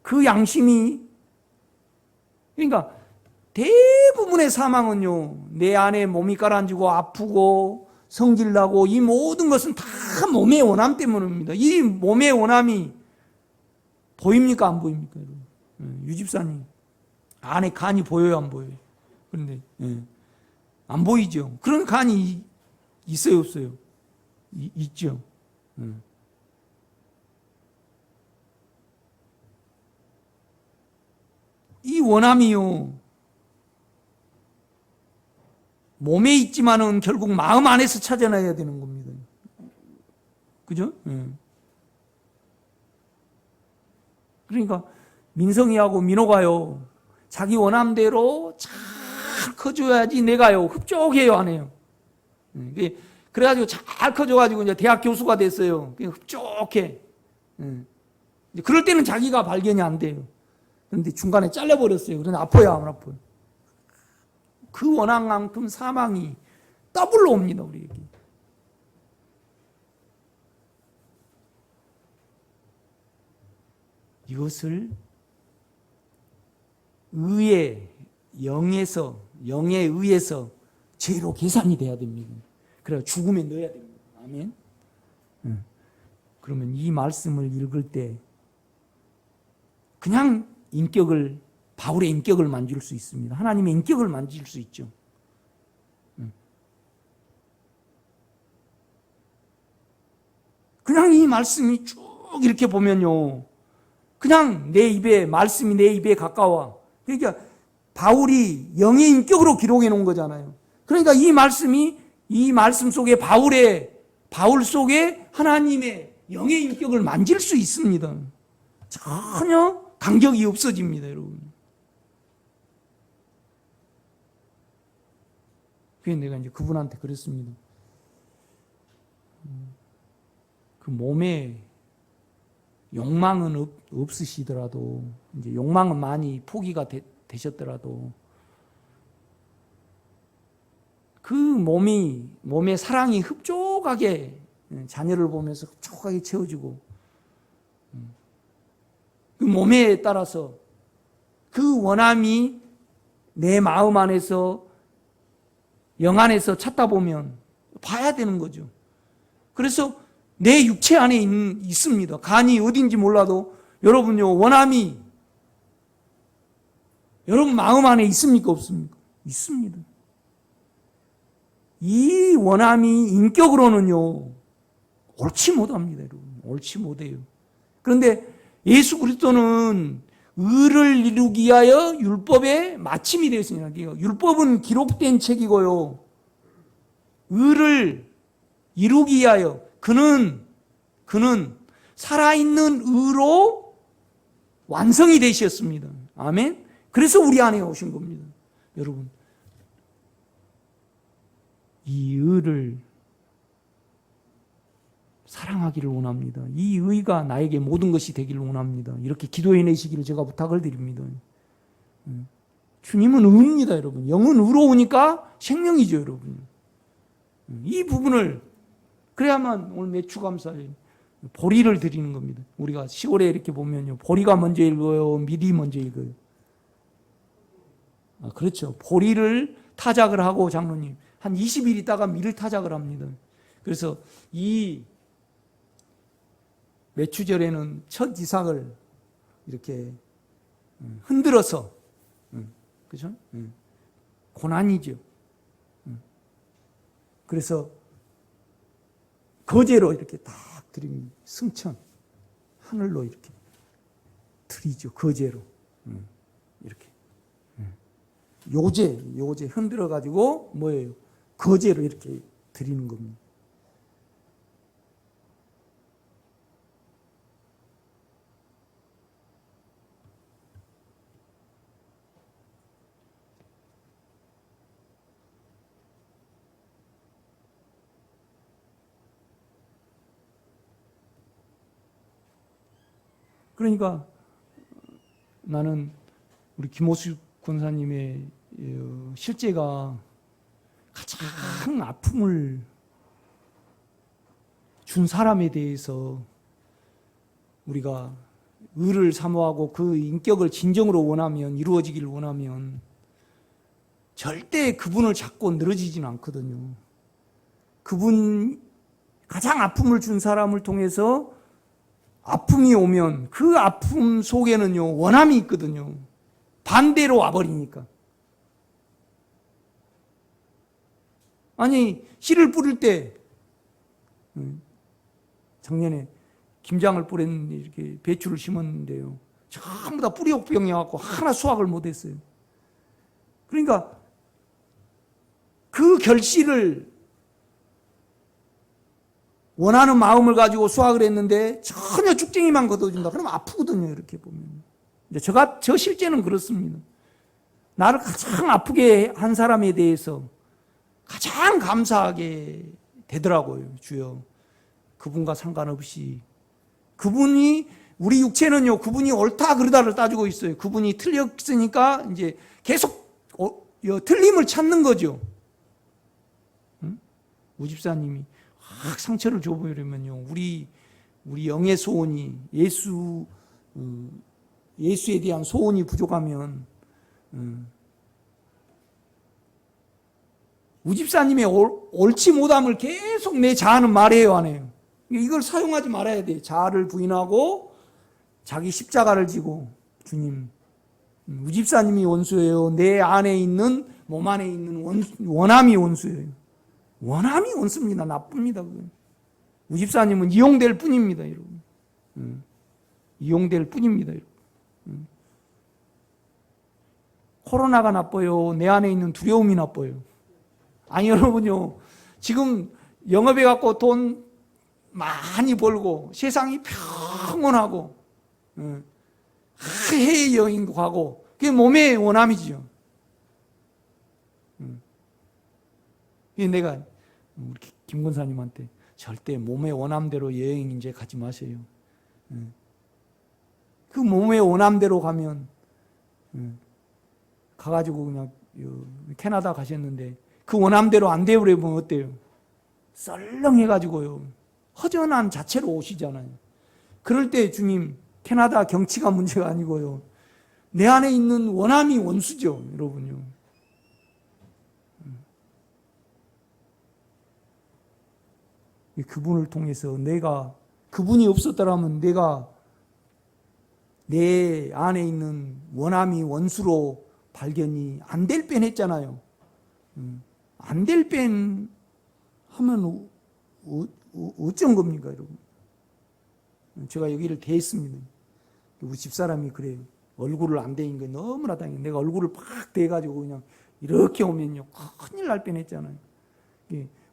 그 양심이, 그러니까 대부분의 사망은요, 내 안에 몸이 가라앉고 아프고 성질나고 이 모든 것은 다 몸의 원함 때문입니다. 이 몸의 원함이 보입니까? 안 보입니까? 유집사님, 안에 간이 보여요? 안 보여요? 그런데 안 보이죠. 그런 간이 있어요? 없어요? 있죠. 이 원함이요, 몸에 있지만은 결국 마음 안에서 찾아내야 되는 겁니다. 그죠? 그러니까 민성이하고 민호가요, 자기 원함대로 잘 커줘야지 내가요 흡족해요, 안 해요. 그래가지고 잘 커져가지고 이제 대학 교수가 됐어요. 흡족해. 그럴 때는 자기가 발견이 안 돼요. 그런데 중간에 잘려버렸어요. 그런데 아파요, 안 아파요? 그 원함만큼 사망이 더블로 옵니다, 우리에게. 이것을 의의 영에서, 영에 의해서 죄로 계산이 돼야 됩니다. 그래서 죽음에 넣어야 됩니다. 아멘. 그러면 이 말씀을 읽을 때 그냥 인격을, 바울의 인격을 만질 수 있습니다. 하나님의 인격을 만질 수 있죠. 그냥 이 말씀이 쭉 이렇게 보면요, 그냥 내 입에, 말씀이 내 입에 가까워. 그러니까 바울이 영의 인격으로 기록해 놓은 거잖아요. 그러니까 이 말씀이, 이 말씀 속에 바울 속에 하나님의 영의 인격을 만질 수 있습니다. 전혀 간격이 없어집니다, 여러분. 그래서 내가 이제 그분한테 그랬습니다. 그 몸에 욕망은 없으시더라도, 이제 욕망은 많이 포기가 되셨더라도, 그 몸의 사랑이 흡족하게, 자녀를 보면서 흡족하게 채워지고, 그 몸에 따라서 그 원함이 내 마음 안에서, 영 안에서 찾다 보면 봐야 되는 거죠. 그래서 내 육체 안에 있습니다. 간이 어딘지 몰라도 여러분요, 원함이 여러분 마음 안에 있습니까? 없습니까? 있습니다. 이 원함이 인격으로는요, 옳지 못합니다, 여러분. 옳지 못해요. 그런데 예수 그리스도는 의를 이루기 위하여 율법의 마침이 되었습니다. 율법은 기록된 책이고요, 의를 이루기 위하여 그는 살아있는 의로 완성이 되셨습니다. 아멘. 그래서 우리 안에 오신 겁니다. 여러분, 이 의를 사랑하기를 원합니다. 이 의가 나에게 모든 것이 되기를 원합니다. 이렇게 기도해내시기를 제가 부탁을 드립니다. 주님은 의입니다, 여러분. 영은 의로우니까 생명이죠, 여러분. 이 부분을, 그래야만 오늘 매추감사에 보리를 드리는 겁니다. 우리가 시골에 이렇게 보면요, 보리가 먼저 읽어요, 밀이 먼저 읽어요? 그렇죠. 보리를 타작을 하고, 장로님 한 20일 있다가 밀을 타작을 합니다. 그래서 이 매추절에는 첫 이삭을 이렇게 흔들어서, 그죠? 고난이죠. 그래서 거제로 이렇게 딱 드리면 승천, 하늘로 이렇게 드리죠. 거제로. 이렇게. 요제 흔들어 가지고 뭐예요? 거제로 이렇게 드리는 겁니다. 그러니까 나는 우리 김호수 권사님의 실제가 가장 아픔을 준 사람에 대해서 우리가 의를 사모하고 그 인격을 진정으로 원하면, 이루어지기를 원하면 절대 그분을 찾고 늘어지지는 않거든요. 그분, 가장 아픔을 준 사람을 통해서 아픔이 오면 그 아픔 속에는요, 원함이 있거든요. 반대로 와버리니까. 아니, 씨를 뿌릴 때, 작년에 김장을 뿌렸는데 이렇게 배추를 심었는데요, 전부 다 뿌리 혹병이어갖고 하나 수확을 못했어요. 그러니까 그 결실을 원하는 마음을 가지고 수확을 했는데 전혀 쭉쟁이만 걷어준다. 그러면 아프거든요, 이렇게 보면. 저 실제는 그렇습니다. 나를 가장 아프게 한 사람에 대해서 가장 감사하게 되더라고요. 주여, 그분과 상관없이, 그분이, 우리 육체는요, 그분이 옳다 그르다를 따지고 있어요. 그분이 틀렸으니까 이제 계속 틀림을 찾는 거죠. 우 집사님이 확 상처를 줘버리면요, 우리 영의 소원이, 예수에 대한 소원이 부족하면, 우 집사님의 옳지 못함을 계속 내 자아는 말해요, 안 해요? 이걸 사용하지 말아야 돼. 자아를 부인하고 자기 십자가를 지고, 주님, 우 집사님이 원수예요. 내 안에 있는, 몸 안에 있는 원함이 원수예요. 원함이 원수입니다. 나쁩니다. 우 집사님은 이용될 뿐입니다, 여러분. 이용될 뿐입니다, 여러분. 코로나가 나빠요? 내 안에 있는 두려움이 나빠요? 아니, 여러분요, 지금 영업해갖고 돈 많이 벌고 세상이 평온하고 해외여행도 가고, 그게 몸의 원함이죠. 내가 우리 김 권사님한테 절대 몸의 원함대로 여행 이제 가지 마세요. 그 몸의 원함대로 가면, 가가지고 그냥 캐나다 가셨는데 그 원함대로 안 되버리면 어때요? 썰렁해가지고요, 허전한 자체로 오시잖아요. 그럴 때 주님, 캐나다 경치가 문제가 아니고요, 내 안에 있는 원함이 원수죠, 여러분요. 그분을 통해서 그분이 없었더라면 내가 내 안에 있는 원함이 원수로 발견이 안 될 뻔했잖아요. 안 될 뻔 하면 어쩐 겁니까, 여러분? 제가 여기를 대했습니다. 우리 집사람이 그래요. 얼굴을 안 대인 거 너무나 당해. 내가 얼굴을 팍 대가지고 그냥 이렇게 오면요, 큰일 날 뻔했잖아요.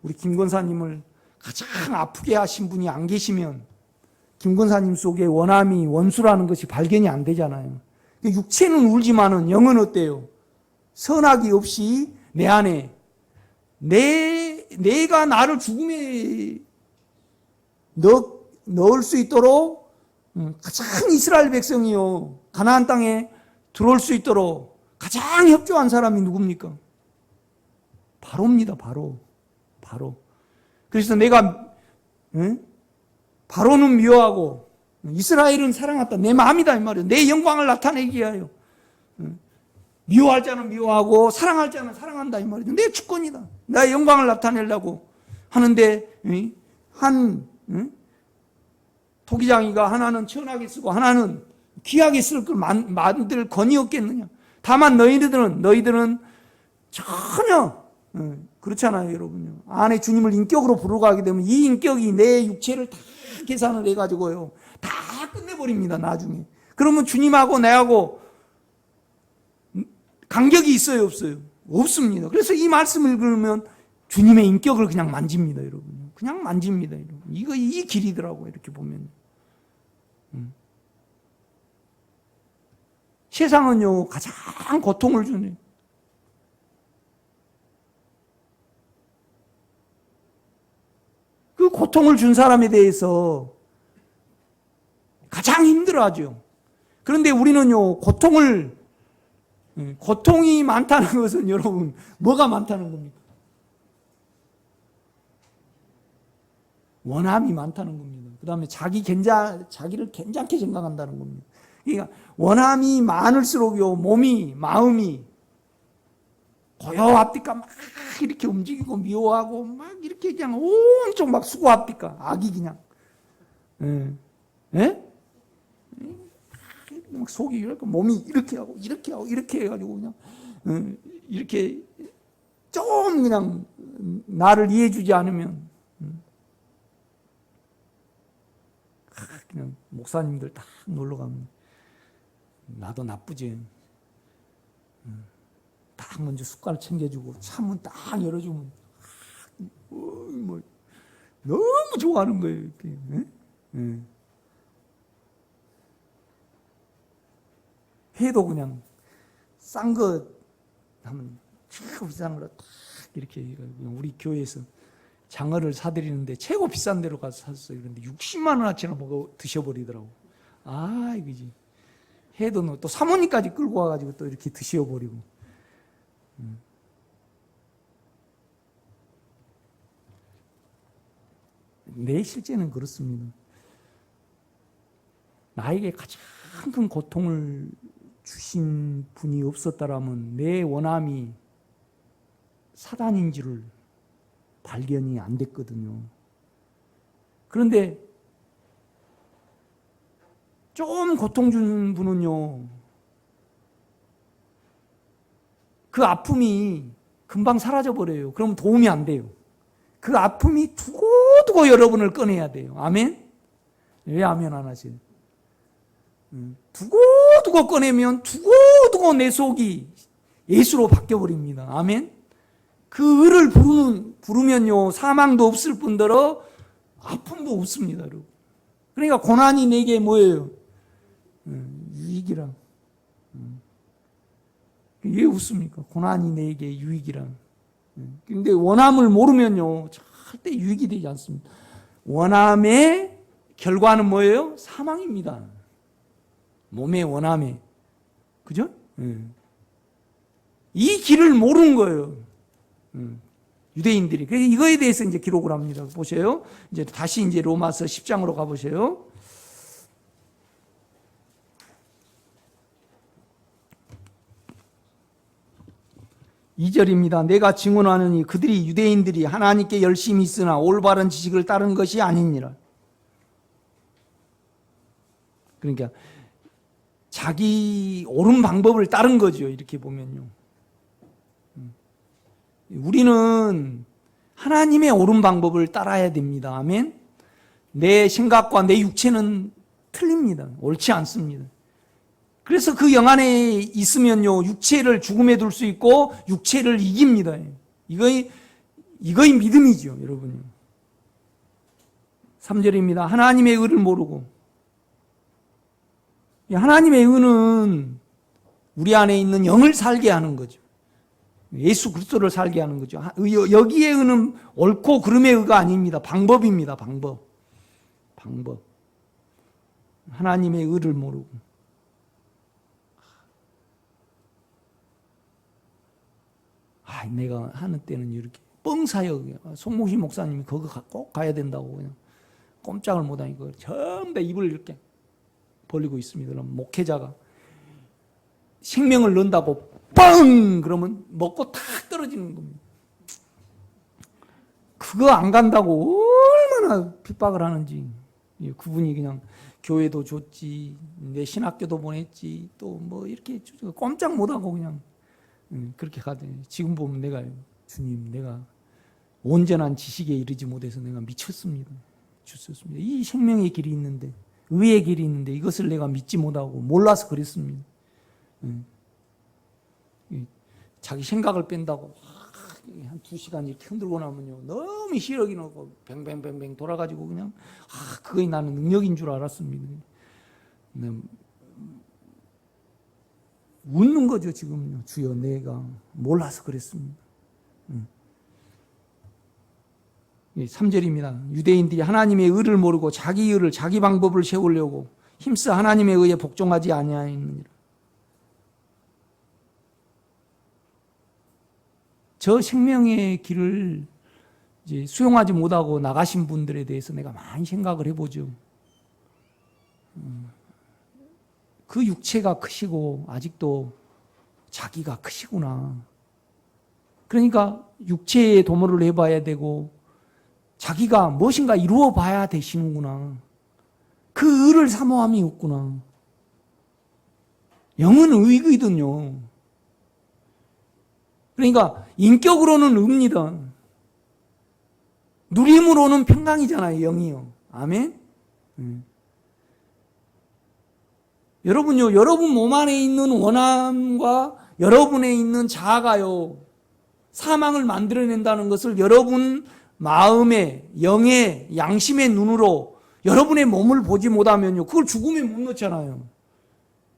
우리 김 권사님을 가장 아프게 하신 분이 안 계시면 김 권사님 속에 원함이 원수라는 것이 발견이 안 되잖아요. 육체는 울지만은 영은 어때요? 선악이 없이 내 안에, 내가 나를 죽음에 넣을 수 있도록, 가장 이스라엘 백성이요, 가나안 땅에 들어올 수 있도록 가장 협조한 사람이 누굽니까? 바로입니다. 바로. 그래서 내가, 바로는 미워하고 이스라엘은 사랑한다. 내 마음이다, 이 말이에요. 내 영광을 나타내기 위하여. 미워할 자는 미워하고 사랑할 자는 사랑한다, 이 말이죠. 내 주권이다. 나의 영광을 나타내려고 하는데, 토기장이가 하나는 천하게 쓰고 하나는 귀하게 쓸 걸 만들 권위 없겠느냐. 다만 너희들은 전혀 그렇잖아요, 여러분요. 안에 주님을 인격으로 부르고 하게 되면 이 인격이 내 육체를 다 계산을 해가지고요, 다 끝내버립니다, 나중에. 그러면 주님하고 내하고 간격이 있어요, 없어요? 없습니다. 그래서 이 말씀을 읽으면 주님의 인격을 그냥 만집니다, 여러분. 그냥 만집니다, 여러분. 이 길이더라고요, 이렇게 보면. 세상은요, 가장 고통을 주는, 그 고통을 준 사람에 대해서 가장 힘들어하죠. 그런데 우리는요, 고통이 많다는 것은 여러분, 뭐가 많다는 겁니까? 원함이 많다는 겁니다. 그 다음에 자기를 괜찮게 생각한다는 겁니다. 그러니까 원함이 많을수록요, 몸이, 마음이 고요합니까? 막 이렇게 움직이고 미워하고 막 이렇게 그냥 온통 막 수고합니까? 악이 그냥. 예? 예? 막 속이 이렇게 몸이 이렇게 하고 이렇게 해가지고 그냥 이렇게 좀 그냥 나를 이해해주지 않으면 그냥 목사님들 딱 놀러 가면 나도 나쁘지. 딱 먼저 숟갈 챙겨주고 차문 딱 열어주면 뭐 너무 좋아하는 거예요. 이렇게. 예? 회도 그냥 싼 거 하면 최고 비싼 거로 딱 이렇게 우리 교회에서 장어를 사드리는데 최고 비싼 데로 가서 샀어요. 그런데 60만 원어치나 먹어 드셔버리더라고. 아 이거지. 회도 또 사모님까지 끌고 와가지고 또 이렇게 드셔버리고. 내 실제는 그렇습니다. 나에게 가장 큰 고통을 주신 분이 없었다라면 내 원함이 사단인 줄을 발견이 안 됐거든요. 그런데 좀 고통 주는 분은요, 그 아픔이 금방 사라져버려요. 그럼 도움이 안 돼요. 그 아픔이 두고두고 여러분을 꺼내야 돼요. 아멘? 왜 아멘 안 하세요? 두고두고 꺼내면 두고두고 내 속이 예수로 바뀌어버립니다. 아멘? 그 의를 부르면요, 사망도 없을 뿐더러 아픔도 없습니다. 여러분. 그러니까 고난이 내게 뭐예요? 유익이라. 왜 웃습니까? 고난이 내게 유익이라. 근데 원함을 모르면요, 절대 유익이 되지 않습니다. 원함의 결과는 뭐예요? 사망입니다. 몸의 원함에. 그죠? 이 길을 모르는 거예요. 유대인들이. 그래서 이거에 대해서 이제 기록을 합니다. 보세요. 이제 다시 이제 로마서 10장으로 가보세요. 이 절입니다. 내가 증언하느니 그들이 유대인들이 하나님께 열심히 있으나 올바른 지식을 따른 것이 아니니라. 그러니까 자기 옳은 방법을 따른 거죠. 이렇게 보면요. 우리는 하나님의 옳은 방법을 따라야 됩니다. 아멘. 내 생각과 내 육체는 틀립니다. 옳지 않습니다. 그래서 그 영 안에 있으면요, 육체를 죽음에 둘 수 있고 육체를 이깁니다. 이거의 믿음이죠, 여러분요. 3절입니다. 하나님의 의를 모르고. 하나님의 의는 우리 안에 있는 영을 살게 하는 거죠. 예수 그리스도를 살게 하는 거죠. 여기에 의는 옳고 그름의 의가 아닙니다. 방법입니다. 방법. 하나님의 의를 모르고. 내가 하는 때는 이렇게 뻥사요. 송목희 목사님이 거기 꼭 가야 된다고 그냥 꼼짝을 못하니까 전부 다 입을 이렇게 벌리고 있습니다. 그럼 목회자가 생명을 넣는다고 뻥! 그러면 먹고 탁 떨어지는 겁니다. 그거 안 간다고 얼마나 핍박을 하는지. 그분이 그냥 교회도 줬지, 내 신학교도 보냈지, 또 뭐 이렇게 꼼짝 못하고 그냥 그렇게 가더니 지금 보면 내가, 주님, 내가 온전한 지식에 이르지 못해서 내가 미쳤습니다. 주셨습니다. 이 생명의 길이 있는데, 의의 길이 있는데 이것을 내가 믿지 못하고 몰라서 그랬습니다. 자기 생각을 뺀다고 한 2시간 이렇게 흔들고 나면요, 너무 시력이 나고 뱅뱅뱅뱅 돌아가지고 그냥 그거이 나는 능력인 줄 알았습니다. 웃는 거죠, 지금요. 주여, 내가 몰라서 그랬습니다. 3절입니다. 유대인들이 하나님의 의를 모르고 자기 의를, 자기 방법을 세우려고 힘써 하나님의 의에 복종하지 아니하였느니라. 저 생명의 길을 이제 수용하지 못하고 나가신 분들에 대해서 내가 많이 생각을 해보죠. 그 육체가 크시고 아직도 자기가 크시구나. 그러니까 육체의 도모를 해봐야 되고 자기가 무엇인가 이루어 봐야 되시는구나. 그 의를 사모함이 없구나. 영은 의거든요. 그러니까 인격으로는 의입니다. 누림으로는 평강이잖아요. 영이요. 아멘. 여러분요, 여러분 몸 안에 있는 원함과 여러분에 있는 자아가요, 사망을 만들어낸다는 것을 여러분 마음의, 영의, 양심의 눈으로 여러분의 몸을 보지 못하면요, 그걸 죽음에 못 넣잖아요.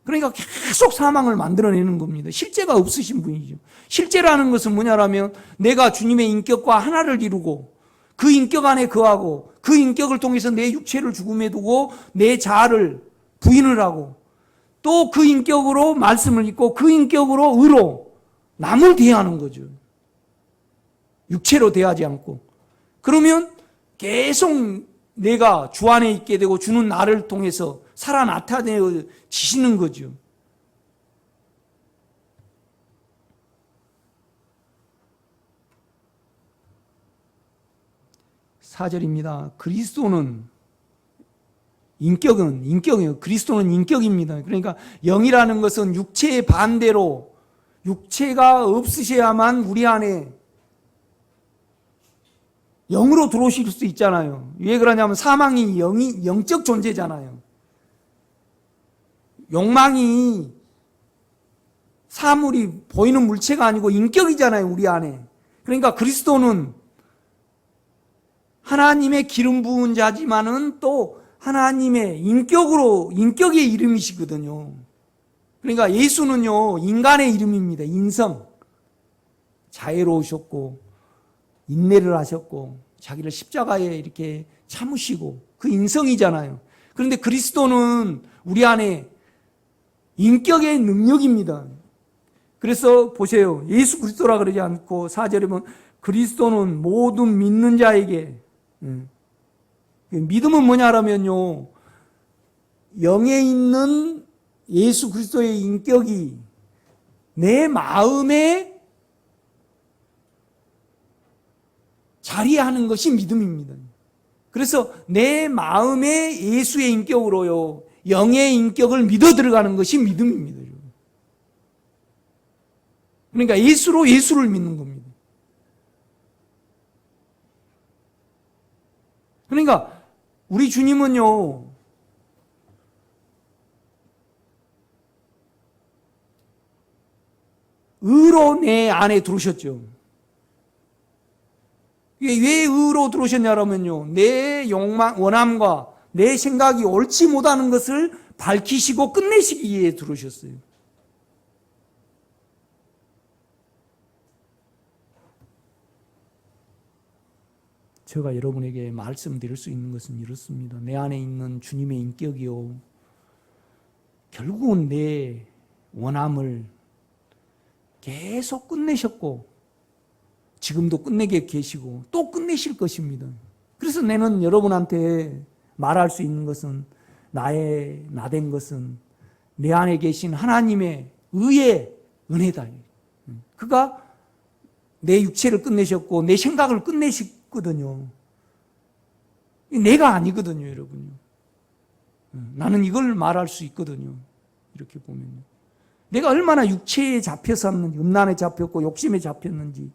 그러니까 계속 사망을 만들어내는 겁니다. 실제가 없으신 분이죠. 실제라는 것은 뭐냐라면 내가 주님의 인격과 하나를 이루고 그 인격 안에 거하고 그 인격을 통해서 내 육체를 죽음에 두고 내 자아를 부인을 하고 또 그 인격으로 말씀을 읽고 그 인격으로 의로 남을 대하는 거죠. 육체로 대하지 않고. 그러면 계속 내가 주 안에 있게 되고 주는 나를 통해서 살아 나타내지시는 거죠. 사절입니다. 그리스도는 인격이에요. 그리스도는 인격입니다. 그러니까 영이라는 것은 육체의 반대로 육체가 없으셔야만 우리 안에 영으로 들어오실 수 있잖아요. 왜 그러냐면 사망이 영적 존재잖아요. 욕망이 사물이 보이는 물체가 아니고 인격이잖아요. 우리 안에. 그러니까 그리스도는 하나님의 기름 부은 자지만은 또 하나님의 인격의 이름이시거든요. 그러니까 예수는요, 인간의 이름입니다. 인성. 자애로우셨고, 인내를 하셨고, 자기를 십자가에 이렇게 참으시고, 그 인성이잖아요. 그런데 그리스도는 우리 안에 인격의 능력입니다. 그래서 보세요. 예수 그리스도라 그러지 않고 4절에 보면 그리스도는 모든 믿는 자에게, 믿음은 뭐냐라면요, 영에 있는 예수 그리스도의 인격이 내 마음에 자리하는 것이 믿음입니다. 그래서 내 마음에 예수의 인격으로요, 영의 인격을 믿어 들어가는 것이 믿음입니다. 그러니까 예수로 예수를 믿는 겁니다. 그러니까 우리 주님은요, 의로 내 안에 들어오셨죠. 왜 의로 들어오셨냐면요, 내 욕망, 원함과 내 생각이 옳지 못하는 것을 밝히시고 끝내시기 위해 들어오셨어요. 제가 여러분에게 말씀드릴 수 있는 것은 이렇습니다. 내 안에 있는 주님의 인격이요, 결국은 내 원함을 계속 끝내셨고 지금도 끝내게 계시고 또 끝내실 것입니다. 그래서 나는 여러분한테 말할 수 있는 것은, 나된 것은 내 안에 계신 하나님의 의의 은혜다. 그가 내 육체를 끝내셨고 내 생각을 끝내셨거든요. 내가 아니거든요, 여러분요. 나는 이걸 말할 수 있거든요. 이렇게 보면 내가 얼마나 육체에 잡혔었는지, 음란에 잡혔고 욕심에 잡혔는지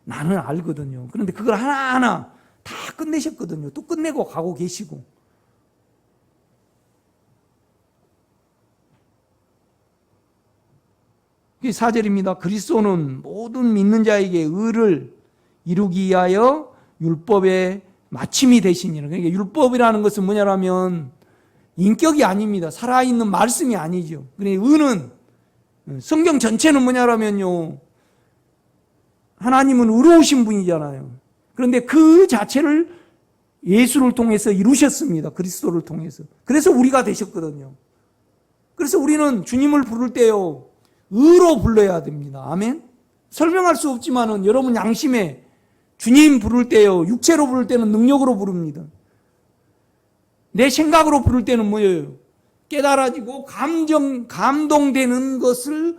나는 알거든요. 그런데 그걸 하나하나 다 끝내셨거든요. 또 끝내고 가고 계시고. 4절입니다. 그리스도는 모든 믿는 자에게 의를 이루기 위하여 율법의 마침이 되시니라. 그러니까 율법이라는 것은 뭐냐면 인격이 아닙니다. 살아있는 말씀이 아니죠. 그러니까 의는, 성경 전체는 뭐냐면요, 하나님은 의로우신 분이잖아요. 그런데 그 자체를 예수를 통해서 이루셨습니다. 그리스도를 통해서. 그래서 우리가 되셨거든요. 그래서 우리는 주님을 부를 때요, 의로 불러야 됩니다. 아멘? 설명할 수 없지만은 여러분 양심에 주님 부를 때요, 육체로 부를 때는 능력으로 부릅니다. 내 생각으로 부를 때는 뭐예요? 깨달아지고 감동되는 것을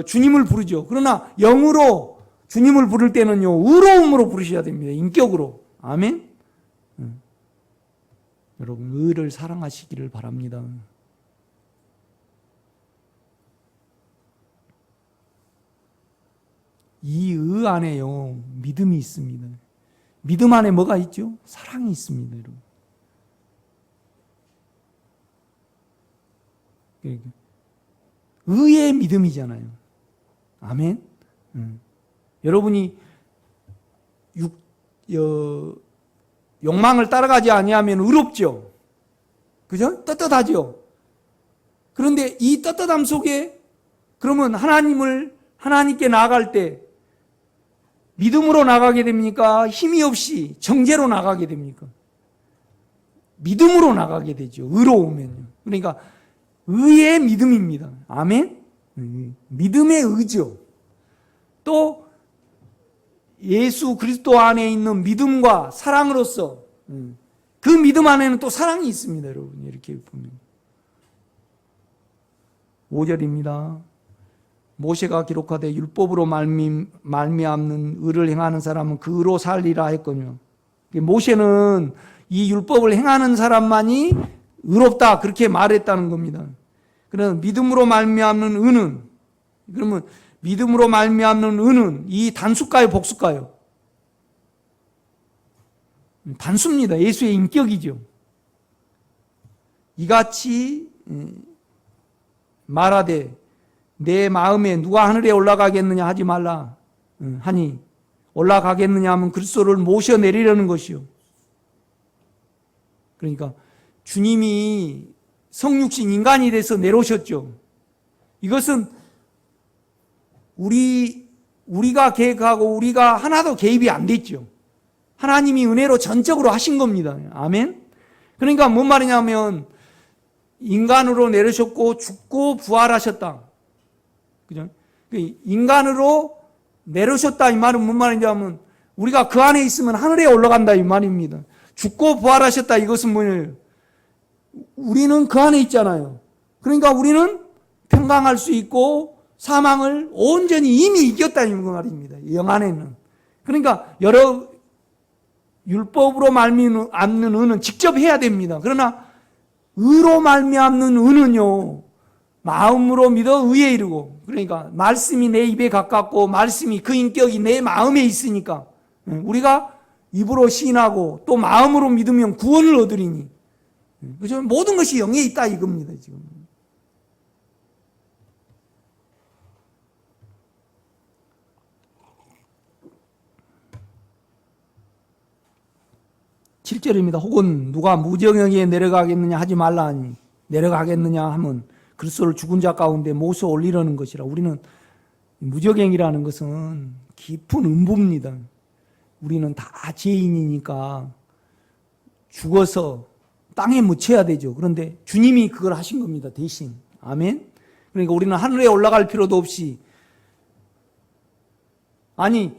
주님을 부르죠. 그러나 영으로 주님을 부를 때는요, 의로움으로 부르셔야 됩니다. 인격으로. 아멘? 여러분, 의를 사랑하시기를 바랍니다. 이 의 안에요, 믿음이 있습니다. 믿음 안에 뭐가 있죠? 사랑이 있습니다, 여러분. 의의 믿음이잖아요. 아멘? 여러분이 욕망을 따라가지 아니하면 의롭죠. 그죠? 떳떳하죠. 그런데 이 떳떳함 속에 그러면 하나님께 나아갈 때 믿음으로 나가게 됩니까? 힘이 없이 정죄로 나가게 됩니까? 믿음으로 나가게 되죠. 의로우면요. 그러니까 의의 믿음입니다. 아멘? 믿음의 의죠. 또 예수 그리스도 안에 있는 믿음과 사랑으로서 그 믿음 안에는 또 사랑이 있습니다. 여러분 이렇게 보면 5절입니다. 모세가 기록하되 율법으로 말미암는 의를 행하는 사람은 그 의로 살리라 했거든요. 모세는 이 율법을 행하는 사람만이 의롭다 그렇게 말했다는 겁니다. 그러면 믿음으로 말미암는 의는, 그러면 믿음으로 말미암는 의는 이 단수일까요, 복수일까요? 단수입니다. 예수의 인격이죠. 이같이 말하되 내 마음에 누가 하늘에 올라가겠느냐 하지 말라 하니, 올라가겠느냐 하면 그리스도를 모셔 내리려는 것이요. 그러니까 주님이 성육신 인간이 돼서 내려오셨죠. 이것은 우리가 계획하고 우리가 하나도 개입이 안 됐죠. 하나님이 은혜로 전적으로 하신 겁니다. 아멘. 그러니까 뭔 말이냐면 인간으로 내려오셨고 죽고 부활하셨다. 그죠? 인간으로 내려오셨다 이 말은 뭔 말이냐면 우리가 그 안에 있으면 하늘에 올라간다 이 말입니다. 죽고 부활하셨다 이것은 뭐예요? 우리는 그 안에 있잖아요. 그러니까 우리는 평강할 수 있고 사망을 온전히 이미 이겼다 이 말입니다. 영 안에는. 그러니까 여러 율법으로 말미암는 의는 직접 해야 됩니다. 그러나 의로 말미암는 의는요, 마음으로 믿어 의에 이르고, 그러니까 말씀이 내 입에 가깝고 말씀이 그 인격이 내 마음에 있으니까 우리가 입으로 시인하고 또 마음으로 믿으면 구원을 얻으리니, 그죠? 모든 것이 영에 있다 이겁니다. 지금 7절입니다. 혹은 누가 무정영에 내려가겠느냐 하지 말라 하니, 내려가겠느냐 하면 그리스도를 죽은 자 가운데 모셔 올리려는 것이라. 우리는 무정행이라는 것은 깊은 음부입니다. 우리는 다 죄인이니까 죽어서 땅에 묻혀야 되죠. 그런데 주님이 그걸 하신 겁니다. 대신. 아멘. 그러니까 우리는 하늘에 올라갈 필요도 없이, 아니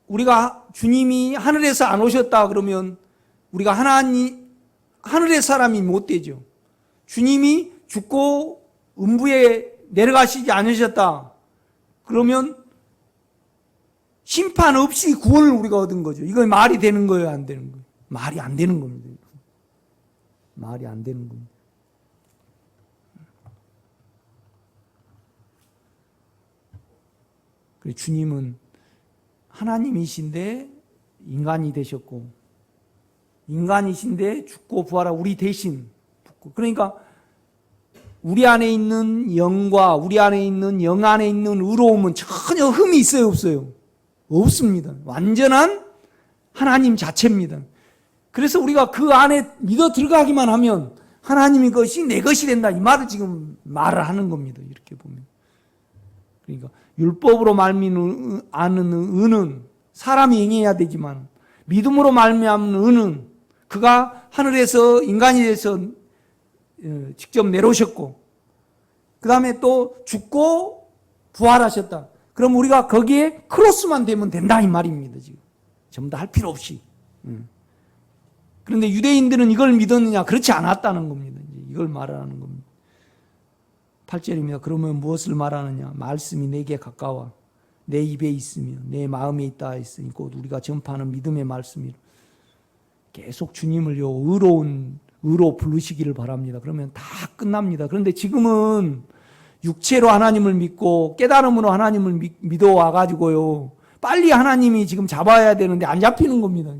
우리가 주님이 하늘에서 안 오셨다 그러면 우리가 하늘의 사람이 못 되죠. 주님이 죽고 음부에 내려가시지 않으셨다 그러면 심판 없이 구원을 우리가 얻은 거죠. 이거 말이 되는 거예요, 안 되는 거예요? 말이 안 되는 겁니다. 말이 안 되는 겁니다. 그래서 주님은 하나님이신데 인간이 되셨고, 인간이신데 죽고 부활한 우리 대신, 그러니까 우리 안에 있는 영과 우리 안에 있는 영 안에 있는 의로움은 전혀 흠이 있어요, 없어요? 없습니다. 완전한 하나님 자체입니다. 그래서 우리가 그 안에 믿어 들어가기만 하면 하나님의 것이 내 것이 된다, 이 말을 지금 말을 하는 겁니다. 이렇게 보면. 그러니까 율법으로 말미암는 의는 사람이 행해야 되지만, 믿음으로 말미암는 의는 그가 하늘에서 인간이 돼서 직접 내려오셨고, 그 다음에 또 죽고 부활하셨다. 그럼 우리가 거기에 크로스만 되면 된다 이 말입니다. 지금 전부 다 할 필요 없이. 그런데 유대인들은 이걸 믿었느냐? 그렇지 않았다는 겁니다. 이걸 말하는 겁니다. 8절입니다. 그러면 무엇을 말하느냐? 말씀이 내게 가까워 내 입에 있으며 내 마음에 있다 했으니 곧 우리가 전파하는 믿음의 말씀이라. 계속 주님을요 의로 부르시기를 바랍니다. 그러면 다 끝납니다. 그런데 지금은 육체로 하나님을 믿고 깨달음으로 하나님을 믿어 와가지고요 빨리 하나님이 지금 잡아야 되는데 안 잡히는 겁니다.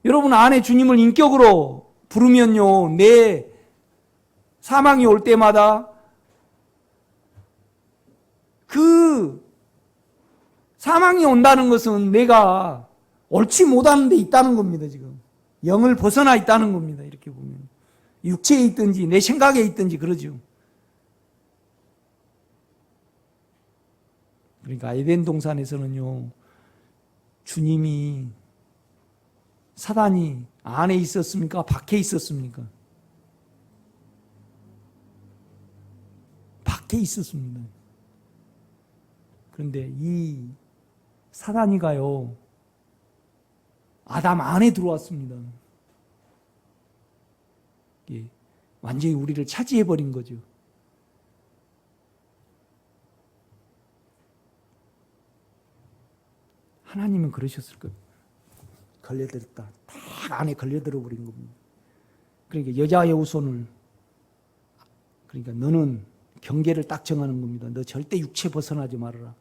여러분 안에 주님을 인격으로 부르면요 내 사망이 올 때마다 그 사망이 온다는 것은 내가 옳지 못하는 데 있다는 겁니다. 지금 영을 벗어나 있다는 겁니다. 이렇게 보면 육체에 있든지 내 생각에 있든지 그러죠. 그러니까 에덴 동산에서는요 주님이 사단이 안에 있었습니까? 밖에 있었습니까? 밖에 있었습니다. 그런데 이 사단이가요 아담 안에 들어왔습니다. 예, 완전히 우리를 차지해버린 거죠. 하나님은 그러셨을 거예요. 걸려들었다. 딱 안에 걸려들어 버린 겁니다. 그러니까 여자의 후손을 그러니까 너는 경계를 딱 정하는 겁니다. 너 절대 육체 벗어나지 말아라.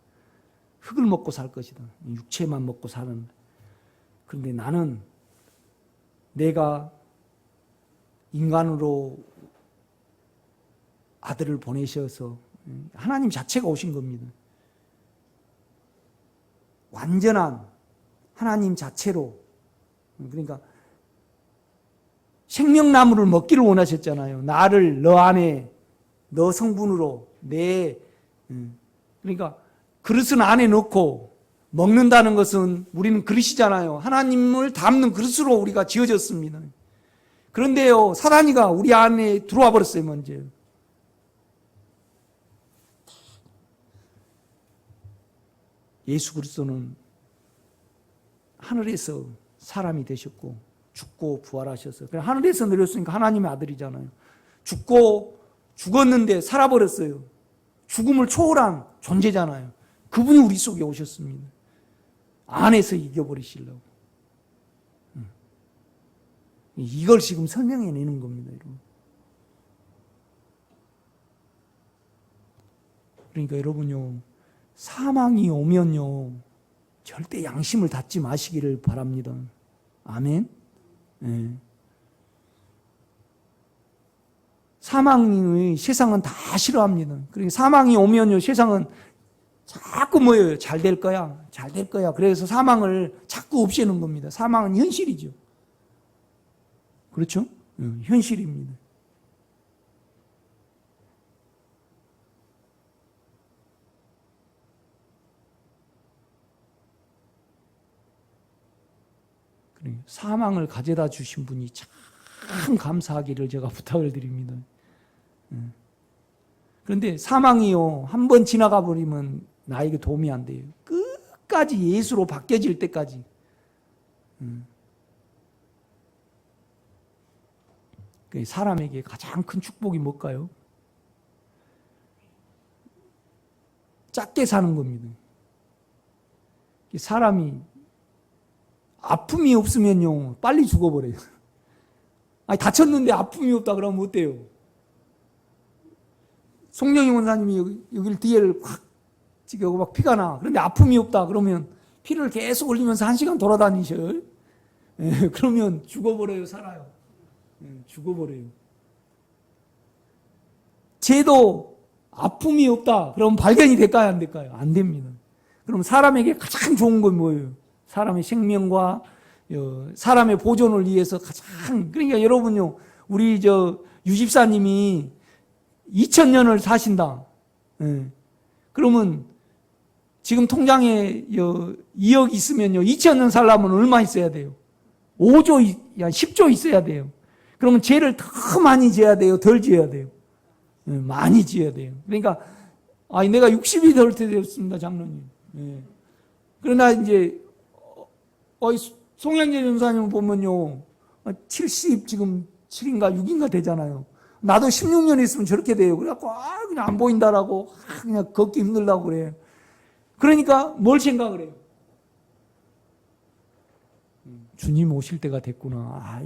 흙을 먹고 살 것이다. 육체만 먹고 사는. 그런데 나는 내가 인간으로 아들을 보내셔서 하나님 자체가 오신 겁니다. 완전한 하나님 자체로 그러니까 생명나무를 먹기를 원하셨잖아요. 나를 너 안에 너 성분으로 그러니까 그릇은 안에 넣고 먹는다는 것은 우리는 그릇이잖아요. 하나님을 담는 그릇으로 우리가 지어졌습니다. 그런데요 사단이가 우리 안에 들어와 버렸어요. 먼저 예수 그리스도는 하늘에서 사람이 되셨고 죽고 부활하셔서 하늘에서 내렸으니까 하나님의 아들이잖아요. 죽었는데 살아버렸어요. 죽음을 초월한 존재잖아요. 그분이 우리 속에 오셨습니다. 안에서 이겨버리시려고. 이걸 지금 설명해내는 겁니다. 여러분. 그러니까 여러분요 사망이 오면요 절대 양심을 닫지 마시기를 바랍니다. 아멘. 네. 사망의 세상은 다 싫어합니다. 그러니까 사망이 오면요 세상은 자꾸 뭐예요? 잘 될 거야. 잘 될 거야. 그래서 사망을 자꾸 없애는 겁니다. 사망은 현실이죠. 그렇죠? 현실입니다. 사망을 가져다 주신 분이 참 감사하기를 제가 부탁을 드립니다. 그런데 사망이요 한 번 지나가 버리면 나에게 도움이 안 돼요. 끝까지 예수로 바뀌어질 때까지. 사람에게 가장 큰 축복이 뭘까요? 작게 사는 겁니다. 사람이 아픔이 없으면요 빨리 죽어버려요. 아니 다쳤는데 아픔이 없다 그러면 어때요? 송영희 원사님이 여기를 뒤에를 확 찌개고 막 피가 나. 그런데 아픔이 없다 그러면 피를 계속 올리면서 1시간 돌아다니셔. 그러면 죽어버려요, 살아요? 죽어버려요. 쟤도 아픔이 없다 그러면 발견이 될까요, 안 될까요? 안 됩니다. 그럼 사람에게 가장 좋은 건 뭐예요? 사람의 생명과 사람의 보존을 위해서 가장. 그러니까 여러분요 우리 유집사님이 2000년을 사신다. 그러면 지금 통장에 2억 있으면요 2000년 살려면 얼마 있어야 돼요? 5조, 10조 있어야 돼요. 그러면 죄를 더 많이 지어야 돼요? 덜 지어야 돼요? 많이 지어야 돼요. 그러니까 내가 60이 될 때 되었습니다, 장로님. 예. 그러나 이제 송영재 전사님 보면요, 70 지금 7인가 6인가 되잖아요. 나도 16년 있으면 저렇게 돼요. 그래갖고 그냥 안 보인다라고 그냥 걷기 힘들다고 그래요. 그러니까 뭘 생각을 해요? 주님 오실 때가 됐구나.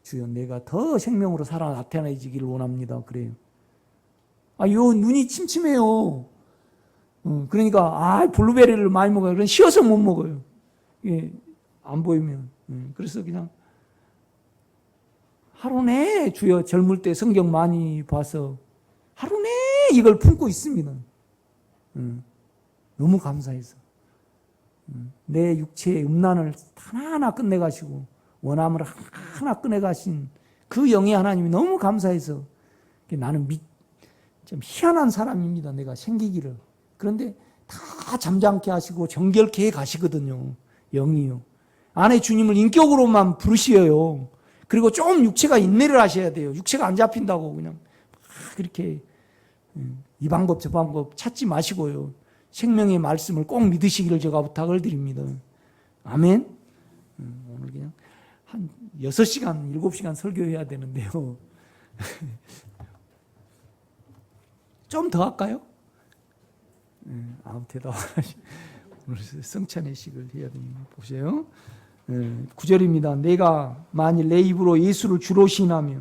주여, 내가 더 생명으로 살아 나타나지기를 원합니다. 그래요. 요 눈이 침침해요. 그러니까 블루베리를 많이 먹어요. 그럼 쉬어서 못 먹어요. 예, 안 보이면. 그래서 그냥 하루 내 주여, 젊을 때 성경 많이 봐서 하루 내 이걸 품고 있습니다. 너무 감사해서. 내 육체의 음란을 하나하나 끝내가시고 원함을 하나하나 끝내가신 그 영의 하나님이 너무 감사해서 나는 좀 희한한 사람입니다. 내가 생기기를. 그런데 다 잠잠케 하시고 정결케 해 가시거든요. 영이요. 안에 주님을 인격으로만 부르시어요. 그리고 좀 육체가 인내를 하셔야 돼요. 육체가 안 잡힌다고 그냥 그렇게 이 방법 저 방법 찾지 마시고요. 생명의 말씀을 꼭 믿으시기를 제가 부탁을 드립니다. 아멘. 오늘 그냥 한 6시간, 7시간 설교해야 되는데요. 좀 더 할까요? 아무 대답 안 하시고 오늘 성찬의식을 해야 됩니다. 보세요. 9절입니다. 내가 만일 내 입으로 예수를 주로 시인하며,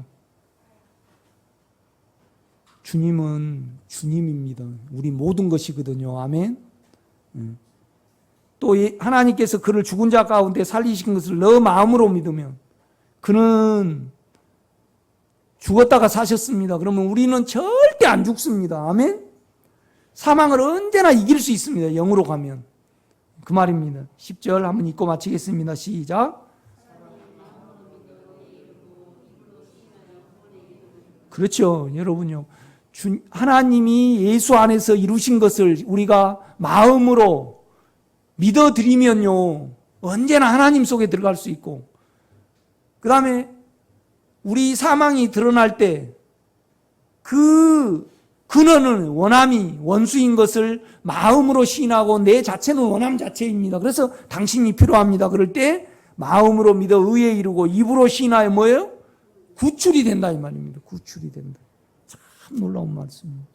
주님은 주님입니다. 우리 모든 것이거든요. 아멘. 또 하나님께서 그를 죽은 자 가운데 살리신 것을 너 마음으로 믿으면 그는 죽었다가 사셨습니다. 그러면 우리는 절대 안 죽습니다. 아멘. 사망을 언제나 이길 수 있습니다. 영으로 가면. 그 말입니다. 10절 한번 읽고 마치겠습니다. 시작. 그렇죠. 여러분요. 하나님이 예수 안에서 이루신 것을 우리가 마음으로 믿어드리면요, 언제나 하나님 속에 들어갈 수 있고, 그 다음에 우리 사망이 드러날 때 그 근원은 원함이 원수인 것을 마음으로 시인하고, 내 자체는 원함 자체입니다. 그래서 당신이 필요합니다. 그럴 때 마음으로 믿어 의에 이르고 입으로 시인하여 뭐예요? 구출이 된다 이 말입니다. 구출이 된다. 참 놀라운 말씀입니다.